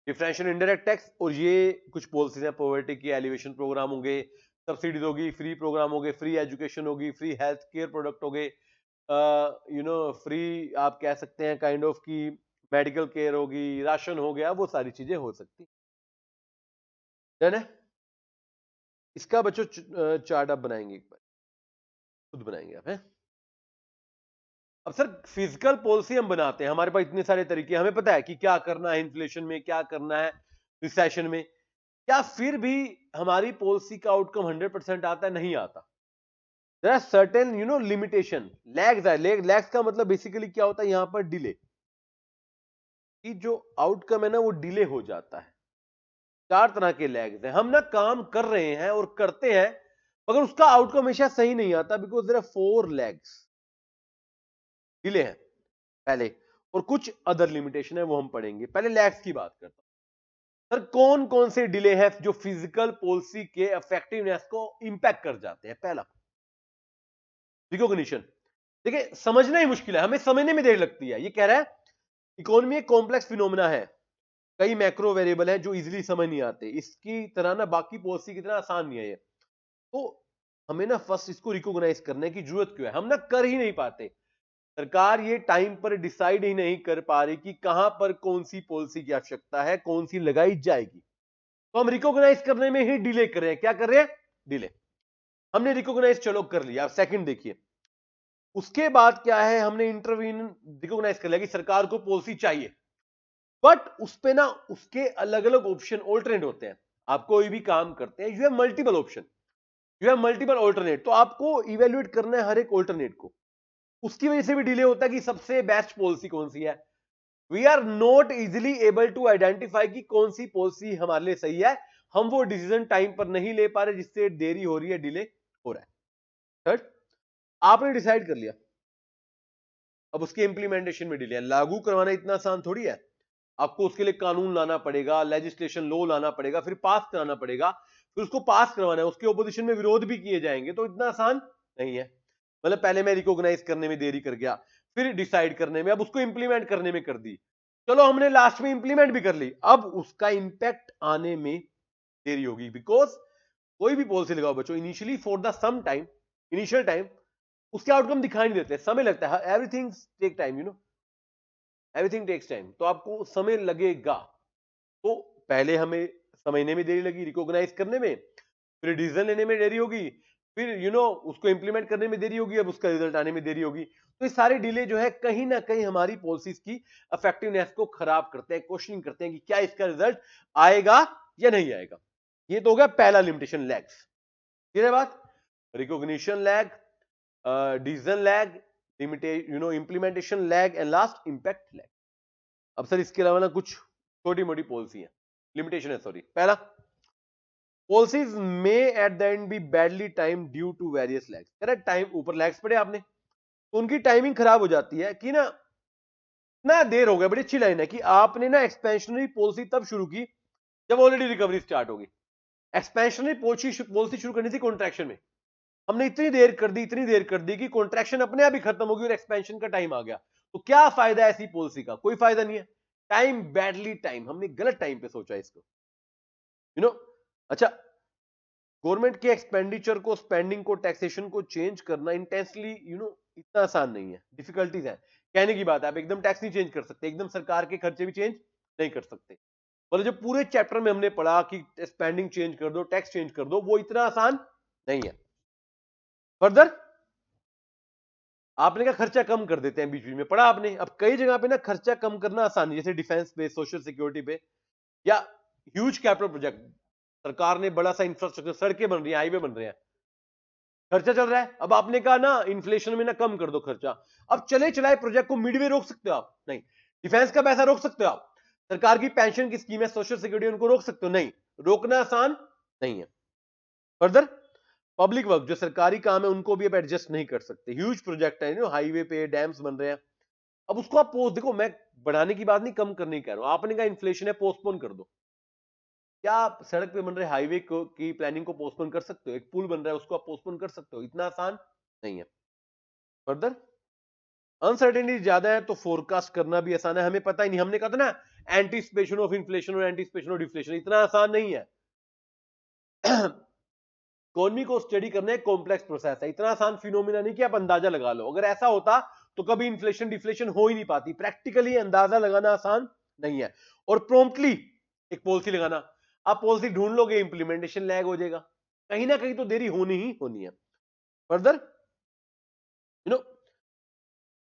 differential indirect tax, और ये कुछ पॉलिसीज हैं, पॉवर्टी की एलिवेशन प्रोग्राम होंगे, सब्सिडीज होगी, फ्री प्रोग्राम होंगे, फ्री एजुकेशन होगी, फ्री हेल्थ केयर प्रोडक्ट हो गए, फ्री आप कह सकते हैं काइंड ऑफ की मेडिकल केयर होगी, राशन हो गया, वो सारी चीजें हो सकती है। इसका बच्चों चार्ट आप बनाएंगे, एक बार खुद बनाएंगे आप, है। अब सर फिजिकल पॉलिसी हम बनाते हैं, हमारे पास इतने सारे तरीके, हमें पता है कि क्या करना है इन्फ्लेशन में, क्या करना है रिसेशन में। क्या फिर भी हमारी पॉलिसी का आउटकम 100% आता है? नहीं आता। There are certain limitation. Lags है। लैग्स का मतलब बेसिकली क्या होता है, यहां पर डिले, कि जो आउटकम है वो डिले हो जाता है। 4 तरह के लैग्स हैं। हम काम कर रहे हैं और करते हैं, मगर उसका आउटकम हमेशा सही नहीं आता, because there are 4 lags, delay हैं पहले, और कुछ अदर लिमिटेशन है, वो हम पढ़ेंगे। पहले लैग्स की बात करता हूं। सर कौन कौन से डिले हैं जो फिजिकल पॉलिसी के इफेक्टिवनेस को इंपैक्ट कर जाते हैं? पहला, रिकॉग्निशन। देखिए समझना ही मुश्किल है, हमें समझने में देर लगती है। ये कह रहा है इकोनॉमी एक कॉम्प्लेक्स फिनोमेना है, कई मैक्रो वेरिएबल है जो इजीली समझ नहीं आते, इसकी तरह बाकी पॉलिसी की तरह आसान नहीं है ये। तो हमें फर्स्ट इसको रिकॉग्नाइज करने की जरूरत क्यों है? हम कर ही नहीं पाते। सरकार ये टाइम पर डिसाइड ही नहीं कर पा रही कि कहां पर कौन सी पॉलिसी की आवश्यकता है, कौन सी लगाई जाएगी। तो हम रिकॉग्नाइज करने में ही डिले कर रहे हैं। क्या कर रहे हैं? डिले। हमने रिकॉग्नाइज चलो कर लिया। सेकंड देखिए, उसके बाद क्या है, हमने इंटरवीन, रिकॉग्नाइज कर लिया कि सरकार को पॉलिसी चाहिए, बट उस पे ना उसके अलग अलग ऑप्शन ऑल्टरनेट होते हैं। आप कोई भी काम करते हैं, you have multiple option, you have multiple alternate, तो आपको इवेल्युएट करना है हर एक ऑल्टरनेट को। उसकी वजह से भी डिले होता है कि सबसे बेस्ट पॉलिसी कौन सी है। We are not easily able to identify कि कौन सी पॉलिसी हमारे लिए सही है। हम वो डिसीजन टाइम पर नहीं ले पा रहे, जिससे देरी हो रही है, डिले हो रहा है। थर्ड, आपने डिसाइड कर लिया, अब उसके इंप्लीमेंटेशन में डिले है। लागू करवाना इतना आसान थोड़ी है। आपको उसके लिए कानून लाना पड़ेगा, लेजिस्लेशन लॉ लाना पड़ेगा, फिर पास कराना पड़ेगा, फिर उसको पास करवाना है, उसके ओपोजिशन में विरोध भी किए जाएंगे, तो इतना आसान नहीं है। मतलब पहले मैं रिकॉग्नाइज करने में देरी कर गया, फिर डिसाइड करने में, अब उसको इंप्लीमेंट करने में कर दी, चलो हमने लास्ट में इंप्लीमेंट भी कर ली, अब उसका इंपैक्ट आने में देरी होगी। बिकॉज कोई भी पॉलिसी लगाओ बच्चों, initially for the some time, initial time उसके आउटकम दिखाई नहीं देते, समय लगता है। Everything take time, you know, everything takes time. तो आपको समय लगेगा। तो पहले हमें समझने में देरी लगी, रिकॉग्नाइज करने में, फिर डिसीजन लेने में देरी होगी, फिर उसको इंप्लीमेंट करने में देरी होगी, अब उसका रिजल्ट आने में देरी होगी। तो ये सारे डिले जो है कहीं ना कहीं हमारी पॉलिसीज की इफेक्टिवनेस को खराब करते हैं, क्वेश्चनिंग करते हैं कि क्या इसका रिजल्ट आएगा या नहीं आएगा। ये तो हो गया पहला लिमिटेशन, लैग्स। क्लियर है बात? Recognition lag, decision lag, implementation lag and last impact lag. अब सर इसके अलावा ना कुछ छोटी मोटी पॉलिसी है, लिमिटेशन है, सॉरी। पहला, policies may at the end be badly time due to various lags. कह रहा टाइम, ऊपर लैग्स पड़े आपने, तो उनकी टाइमिंग खराब हो जाती है कि ना, इतना देर हो गया। बड़ी अच्छी लाइन है कि आपने ना एक्सपेंशनरी पॉलिसी तब शुरू की जब ऑलरेडी रिकवरी स्टार्ट होगी। एक्सपेंशनरी पॉलिसी शुरू करनी थी कॉन्ट्रैक्शन में, हमने इतनी देर कर दी, इतनी देर कर दी कि कॉन्ट्रैक्शन अपने आप ही खत्म होगी और एक्सपेंशन का टाइम आ गया। तो क्या फायदा है ऐसी पॉलिसी का? कोई फायदा नहीं है। टाइम, बैडली टाइम, हमने गलत टाइम पे सोचा इसको, यू नो। अच्छा, गवर्नमेंट के एक्सपेंडिचर को, स्पेंडिंग को, टैक्सेशन को चेंज करना इंटेंसली, इतना आसान नहीं है, डिफिकल्टीज है। कहने की बात है, आप एकदम टैक्स नहीं चेंज कर सकते, एकदम सरकार के खर्चे भी चेंज नहीं कर सकते। मतलब जो पूरे चैप्टर में हमने पढ़ा कि स्पेंडिंग चेंज कर दो, टैक्स चेंज कर दो, वो इतना आसान नहीं है। फर्दर, आपने कहा खर्चा कम कर देते हैं, बीच बीच में पढ़ा आपने। अब कई जगह पे ना खर्चा कम करना आसान है, जैसे डिफेंस पे, सोशल सिक्योरिटी पे, या ह्यूज कैपिटल प्रोजेक्ट। सरकार ने बड़ा सा इंफ्रास्ट्रक्चर, सड़कें बन रही हैं, हाईवे बन रहे हैं, खर्चा चल रहा है। अब आपने कहा ना इन्फ्लेशन में ना कम कर दो खर्चा, अब चले चलाए प्रोजेक्ट को मिडवे रोक सकते हो आप? नहीं। डिफेंस का पैसा रोक सकते हो आप? सरकार की पेंशन की स्कीम है, सोशल सिक्योरिटी, उनको रोक सकते हो? नहीं। रोकना आसान नहीं है। फर्दर, पब्लिक वर्क, जो सरकारी काम है, उनको भी अब एडजस्ट नहीं कर सकते। ह्यूज प्रोजेक्ट है, हाईवे पे डैम्स बन रहे हैं, अब उसको आप पोस्ट, देखो मैं बढ़ाने की बात नहीं, कम करने की कह रहा हूं। आपने कहा इन्फ्लेशन है, पोस्टपोन कर दो। क्या आप सड़क पे बन रहे हाईवे की प्लानिंग को पोस्टपोन कर सकते हो? एक पुल बन रहा है, उसको आप पोस्टपोन कर सकते हो? इतना आसान नहीं है। फर्दर, अनसर्टेनिटी ज्यादा है तो फोरकास्ट करना भी आसान है, हमें पता ही नहीं। हमने कहा था ना एंटीसिपेशन ऑफ इन्फ्लेशन और एंटीसिपेशन ऑफ डिफ्लेशन, इतना आसान नहीं है। इकोनॉमी को स्टडी करना एक कॉम्प्लेक्स प्रोसेस है, इतना आसान फिनोमिना नहीं कि आप अंदाजा लगा लो। अगर ऐसा होता तो कभी इन्फ्लेशन डिफ्लेशन हो ही नहीं पाती। प्रैक्टिकली अंदाजा लगाना आसान नहीं है। और प्रॉम्प्टली एक पॉलिसी लगाना, आप पॉलिसी ढूंढ लोगे, इंप्लीमेंटेशन लैग हो जाएगा, कहीं ना कहीं तो देरी होनी ही होनी है। फर्दर, यू नो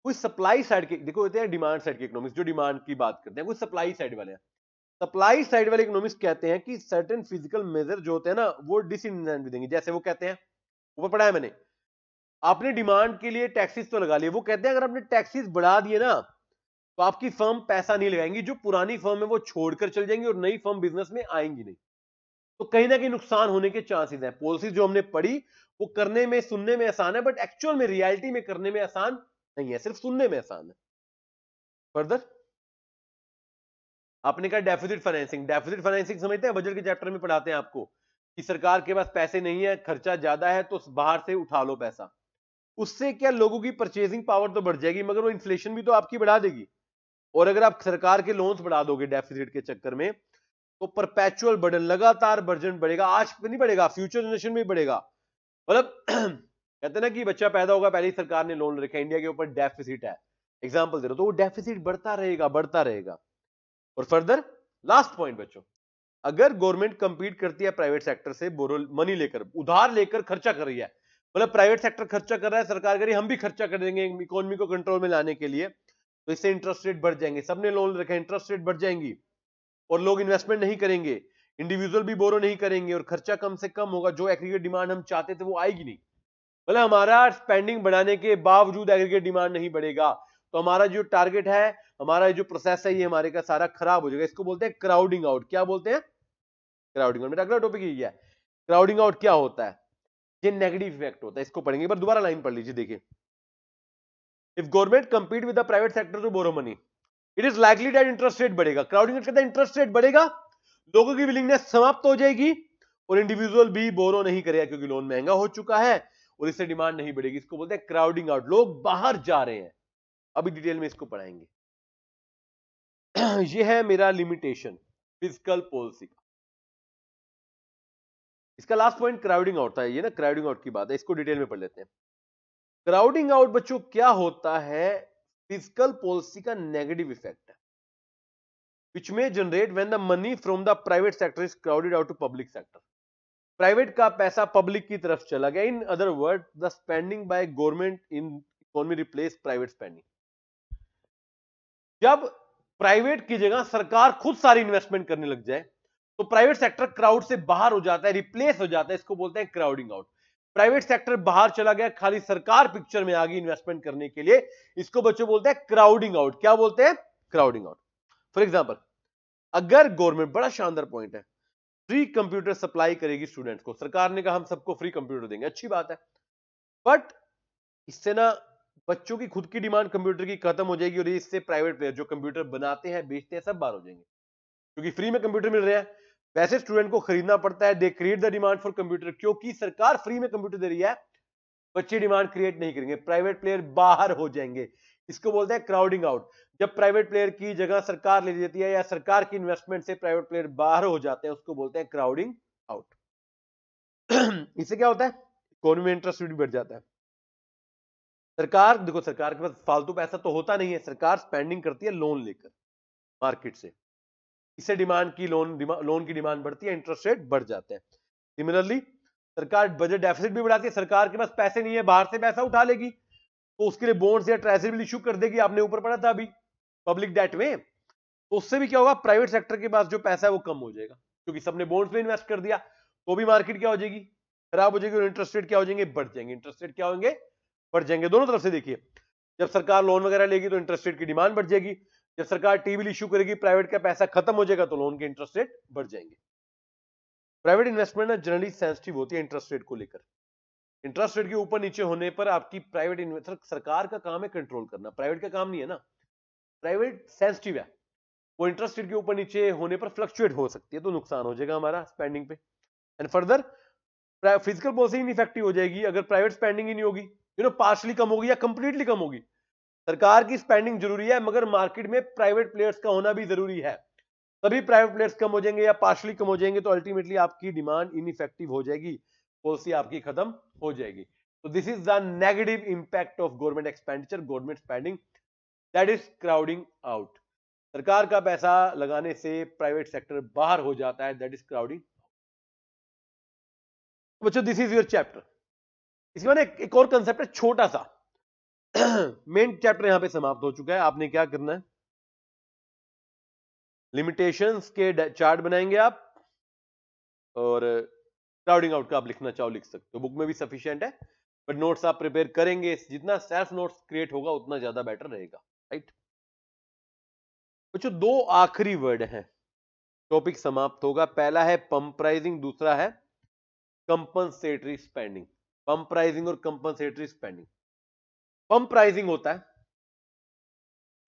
कोई सप्लाई साइड के, देखो होते हैं डिमांड साइड के इकोनॉमिक्स, जो डिमांड की बात करते हैं, कोई सप्लाई साइड वाले हैं। सप्लाई साइड वाले इकोनॉमिक्स कहते हैं कि सर्टेन फिजिकल मेजर जो होते हैं ना, वो डिसइंसेंटिव देंगे। जैसे वो कहते हैं, ऊपर पढ़ा है मैंने, आपने डिमांड के लिए टैक्सेस तो लगा लिए, वो कहते हैं अगर आपने टैक्सेस बढ़ा दिए ना, तो आपकी फर्म पैसा नहीं लगाएंगी, जो पुरानी फर्म है वो छोड़कर चल जाएंगी और नई फर्म बिजनेस में आएंगी नहीं। तो कहीं ना कहीं नुकसान होने के चांसेस हैं। पॉलिसी जो हमने पढ़ी वो करने में, सुनने में आसान है, बट एक्चुअल में, रियलिटी में करने में आसान नहीं है, सिर्फ सुनने में आसान है। फर्दर, आपने कहा डेफिसिट फाइनेंसिंग। डेफिसिट फाइनेंसिंग समझते हैं, बजट के चैप्टर में पढ़ाते हैं आपको कि सरकार के पास पैसे नहीं है, खर्चा ज्यादा है, तो बाहर से उठा लो पैसा। उससे क्या, लोगों की परचेजिंग पावर तो बढ़ जाएगी, मगर वो इन्फ्लेशन भी तो आपकी बढ़ा देगी। और अगर आप सरकार के लोन्स बढ़ा दोगे डेफिसिट के चक्कर में, तो परपेचुअल बर्डन, लगातार बर्डन बढ़ेगा। आज नहीं बढ़ेगा, फ्यूचर जनरेशन में बढ़ेगा। मतलब कहते हैं ना कि बच्चा पैदा होगा, पहले ही सरकार ने लोन रखा, इंडिया के ऊपर डेफिसिट है, एग्जाम्पल दे रहा हूं, तो वो डेफिसिट बढ़ता रहेगा, बढ़ता रहेगा। और फर्दर, लास्ट पॉइंट बच्चों, अगर गवर्नमेंट कंपीट करती है प्राइवेट सेक्टर से, बोरो मनी लेकर, उधार लेकर खर्चा कर रही है, मतलब प्राइवेट सेक्टर खर्चा कर रहा है, सरकार कह रही है हम भी खर्चा कर देंगे इकोनॉमी को कंट्रोल में लाने के लिए, तो इससे इंटरेस्ट रेट बढ़ जाएंगे, सबने लोन रखा है, इंटरेस्ट रेट बढ़ जाएंगी और लोग इन्वेस्टमेंट नहीं करेंगे, इंडिविजुअल भी बोरो नहीं करेंगे और खर्चा कम से कम होगा, जो एग्रीगेट डिमांड हम चाहते थे वो आएगी नहीं। मतलब हमारा स्पेंडिंग बढ़ाने के बावजूद एग्रीगेट डिमांड नहीं बढ़ेगा, तो हमारा जो टारगेट है, हमारा जो प्रोसेस है, ये हमारे का सारा खराब हो जाएगा। इसको बोलते हैं क्राउडिंग आउट। क्या बोलते हैं? Crowding out. मेरा अगला टॉपिक ये है, क्राउडिंग आउट क्या होता है? ये नेगेटिव इफेक्ट होता है, इसको पढ़ेंगे। पर दोबारा लाइन पढ़ लीजिए, देखिए, if government compete with the private sector to borrow money, it is likely that interest rate बढ़ेगा। क्राउडिंग आउट कहता है इंटरेस्ट रेट बढ़ेगा, लोगों की विलिंगनेस समाप्त हो जाएगी और इंडिविजुअल भी बोरो नहीं करेगा क्योंकि लोन महंगा हो चुका है और इससे डिमांड नहीं बढ़ेगी। इसको बोलते हैं क्राउडिंग आउट, लोग बाहर जा रहे हैं। अभी डिटेल में इसको पढ़ाएंगे। ये है मेरा लिमिटेशन फिजिकल पॉलिसी का। इसका लास्ट पॉइंट क्राउडिंग आउट था, ये ना क्राउडिंग आउट की बात है, इसको डिटेल में पढ़ लेते हैं। क्राउडिंग आउट बच्चों क्या होता है? फिजिकल पॉलिसी का नेगेटिव इफेक्ट है which may generate when the money from the private sector is crowded out to public sector. Private का पैसा पब्लिक की तरफ चला गया। In other word, the spending by government in economy replace private spending. जब private की जगह सरकार खुद सारी इन्वेस्टमेंट करने लग जाए तो प्राइवेट सेक्टर क्राउड से बाहर हो जाता है, रिप्लेस हो जाता है। इसको बोलते हैं क्राउडिंग आउट। प्राइवेट सेक्टर बाहर चला गया, खाली सरकार पिक्चर में आ गई इन्वेस्टमेंट करने के लिए। इसको बच्चों बोलते हैं क्राउडिंग आउट। क्या बोलते हैं? Crowding out. फॉर एग्जाम्पल, अगर गवर्नमेंट, बड़ा शानदार पॉइंट है, फ्री कंप्यूटर सप्लाई करेगी स्टूडेंट्स को, सरकार ने कहा हम सबको फ्री कंप्यूटर देंगे, अच्छी बात है, बट इससे ना बच्चों की खुद की डिमांड कंप्यूटर की खत्म हो जाएगी और इससे प्राइवेट प्लेयर जो कंप्यूटर बनाते हैं, बेचते हैं, सब बाहर हो जाएंगे क्योंकि फ्री में कंप्यूटर मिल रहे हैं। वैसे स्टूडेंट को खरीदना पड़ता है, they create the demand for computer. क्योंकि सरकार फ्री में कंप्यूटर दे रही है, बच्चे डिमांड क्रिएट नहीं करेंगे, प्राइवेट प्लेयर बाहर हो जाएंगे। इसको बोलते हैं क्राउडिंग आउट। जब प्राइवेट प्लेयर की जगह सरकार ले लेती है या सरकार की इन्वेस्टमेंट से प्राइवेट प्लेयर बाहर हो जाते हैं, उसको बोलते हैं क्राउडिंग आउट। इससे क्या होता है? इकोनॉमी में इंटरेस्ट भी बढ़ जाता है। सरकार, देखो, सरकार के पास फालतू पैसा तो होता नहीं है, सरकार स्पेंडिंग करती है लोन लेकर मार्केट से, इससे डिमांड की लोन की डिमांड बढ़ती है, इंटरेस्ट रेट बढ़ जाते हैं। सिमिलरली सरकार बजट डेफिसिट भी बढ़ाती है, सरकार के पास पैसे नहीं है, बाहर से पैसा उठा लेगी तो उसके लिए बॉन्ड्स या ट्रेजरी इशू कर देगी। आपने ऊपर पढ़ा था अभी पब्लिक डेट में। तो उससे भी क्या होगा? प्राइवेट सेक्टर के पास जो पैसा है वो कम हो जाएगा क्योंकि सबने बॉन्ड्स में इन्वेस्ट कर दिया, तो भी मार्केट क्या हो जाएगी? खराब हो जाएगी और इंटरेस्ट रेट क्या हो जाएंगे? बढ़ जाएंगे। इंटरेस्ट रेट क्या होंगे? बढ़ जाएंगे। दोनों तरफ से देखिए, जब सरकार लोन वगैरह लेगी तो इंटरेस्ट रेट की डिमांड बढ़ जाएगी, जब सरकार टीबिल इशू करेगी, प्राइवेट का पैसा खत्म हो जाएगा तो लोन के इंटरेस्ट रेट बढ़ जाएंगे। प्राइवेट इन्वेस्टमेंट ना जनरली सेंसिटिव होती है इंटरेस्ट रेट को लेकर। इंटरेस्ट रेट के ऊपर नीचे होने पर आपकी प्राइवेट इन्वेस्टर, सरकार का काम है कंट्रोल करना, प्राइवेट का काम नहीं है ना। प्राइवेट सेंसिटिव है, वो इंटरेस्ट रेट के ऊपर नीचे होने पर फ्लक्चुएट हो सकती है, तो नुकसान हो जाएगा हमारा स्पेंडिंग पे। And further physical policy ineffective हो जाएगी अगर प्राइवेट स्पेंडिंग ही नहीं होगी, पार्शली कम होगी या कंप्लीटली कम होगी। सरकार की स्पेंडिंग जरूरी है मगर मार्केट में प्राइवेट प्लेयर्स का होना भी जरूरी है। तभी प्राइवेट प्लेयर्स कम हो जाएंगे या पार्शली कम हो जाएंगे तो अल्टीमेटली आपकी डिमांड इनइफेक्टिव हो जाएगी, पॉलिसी आपकी खत्म हो जाएगी। तो this is the negative impact of government expenditure, government spending, that is crowding out. सरकार का पैसा लगाने से प्राइवेट सेक्टर बाहर हो जाता है, दैट इज क्राउडिंग। बच्चों, दिस इज योर चैप्टर। इसके बाद एक और कंसेप्ट है छोटा सा। मेन चैप्टर यहां पे समाप्त हो चुका है। आपने क्या करना है? लिमिटेशंस के चार्ट बनाएंगे आप और क्राउडिंग आउट का आप लिखना चाहो लिख सकते हो, बुक में भी सफिशिएंट है, बट नोट्स आप प्रिपेयर करेंगे, जितना सेल्फ नोट्स क्रिएट होगा उतना ज्यादा बेटर रहेगा, राइट? बच्चों, दो आखिरी वर्ड हैं, टॉपिक समाप्त होगा। पहला है पंप प्राइसिंग, दूसरा है कंपनसेटरी स्पेंडिंग। पंप प्राइसिंग और कंपनसेटरी स्पेंडिंग। पंप प्राइसिंग होता है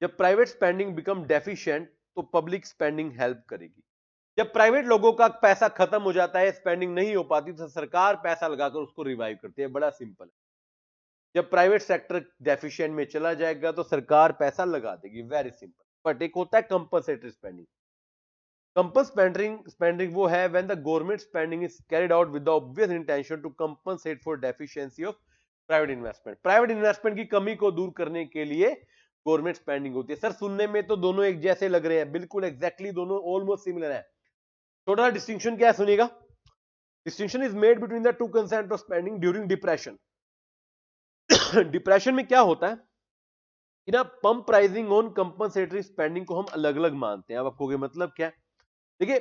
जब प्राइवेट स्पेंडिंग बिकम डेफिशिएंट तो पब्लिक स्पेंडिंग हेल्प करेगी। जब प्राइवेट लोगों का पैसा खत्म हो जाता है, स्पेंडिंग नहीं हो पाती, तो सरकार पैसा लगाकर उसको रिवाइव करती है। बड़ा सिंपल है। जब प्राइवेट सेक्टर डेफिशिएंट में चला जाएगा तो सरकार पैसा लगा देगी, वेरी सिंपल। बट एक होता है कंपनसेटरी स्पेंडिंग। स्पेंडिंग वो है when the government spending is carried out with the obvious intention to compensate for deficiency of private investment. Private investment की कमी को दूर करने के लिए गवर्नमेंट स्पेंडिंग होती है। सर, सुनने में तो दोनों एक जैसे लग रहे हैं, बिल्कुल एग्जैक्टली दोनों ऑलमोस्ट सिमिलर है। छोटा डिस्टिंक्शन क्या है, सुनिएगा। Distinction is made between the two concept of spending during depression. Depression में क्या होता है? कि ना pump pricing on compensatory spending को हम अलग अलग मानते हैं। अब आपको मतलब क्या है, देखिए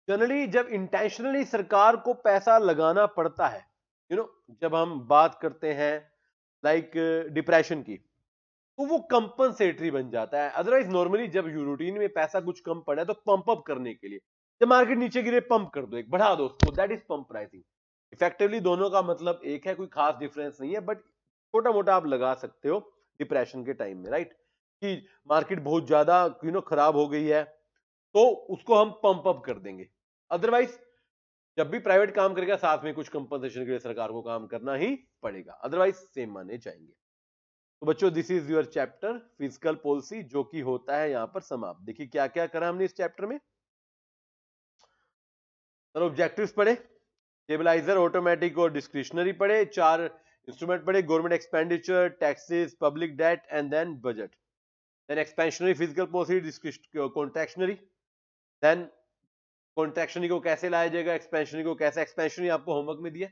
जनरली जब इंटेंशनली सरकार को पैसा लगाना पड़ता है, जब हम बात करते हैं लाइक डिप्रेशन की, तो वो कंपनसेटरी बन जाता है। अदरवाइज नॉर्मली जब रूटीन में पैसा कुछ कम पड़ा है तो पंप अप करने के लिए, जब मार्केट नीचे गिरे पंप कर दो, एक बढ़ा दो उसको, that is pump pricing. Effectively दोनों का मतलब एक है, कोई खास डिफरेंस नहीं है, बट छोटा मोटा आप लगा सकते हो डिप्रेशन के टाइम में, राइट, कि मार्केट बहुत ज्यादा खराब हो गई है तो उसको हम पंप अप कर देंगे। अदरवाइज जब भी प्राइवेट काम करेगा साथ में कुछ कंपनसेशन के लिए सरकार को काम करना ही पड़ेगा, अदरवाइज सेम माने जाएंगे। तो बच्चों this is your chapter physical policy, जो कि होता है यहां पर समाप्त। देखिए क्या क्या करा हमने इस चैप्टर में। सर ऑब्जेक्टिव्स पढ़े, स्टेबलाइजर, ऑटोमेटिक और डिस्क्रिशनरी पढ़े, 4 इंस्ट्रूमेंट पढ़े, government expenditure, taxes, public debt and then budget, then expansionary physical policy, contractionary, then contractionary को कैसे लाया जाएगा, एक्सपेंशनरी को कैसे, एक्सपेंशनरी आपको होमवर्क में दिया,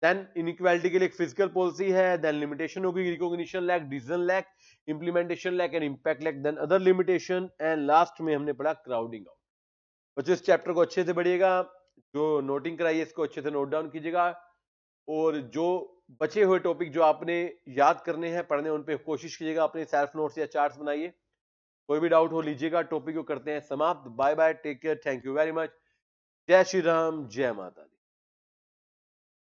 देन इनइक्वालिटी के लिए एक फिजिकल पॉलिसी है, देन लिमिटेशन होगी, recognition lack, decision lack, implementation lack and impact lack, then other limitation, and last में हमने पढ़ा क्राउडिंग आउट। बच्चों इस चैप्टर को अच्छे से पढ़िएगा, जो नोटिंग कराई है इसको अच्छे से नोट डाउन कीजिएगा, और जो बचे हुए टॉपिक जो आपने याद करने हैं पढ़ने, उन पे कोशिश कीजिएगा, अपने सेल्फ नोट्स या चार्ट्स बनाइए। कोई भी डाउट हो लीजिएगा। टॉपिक को करते हैं समाप्त। Bye bye, take care, thank you very much. जय श्री राम, जय माता दी।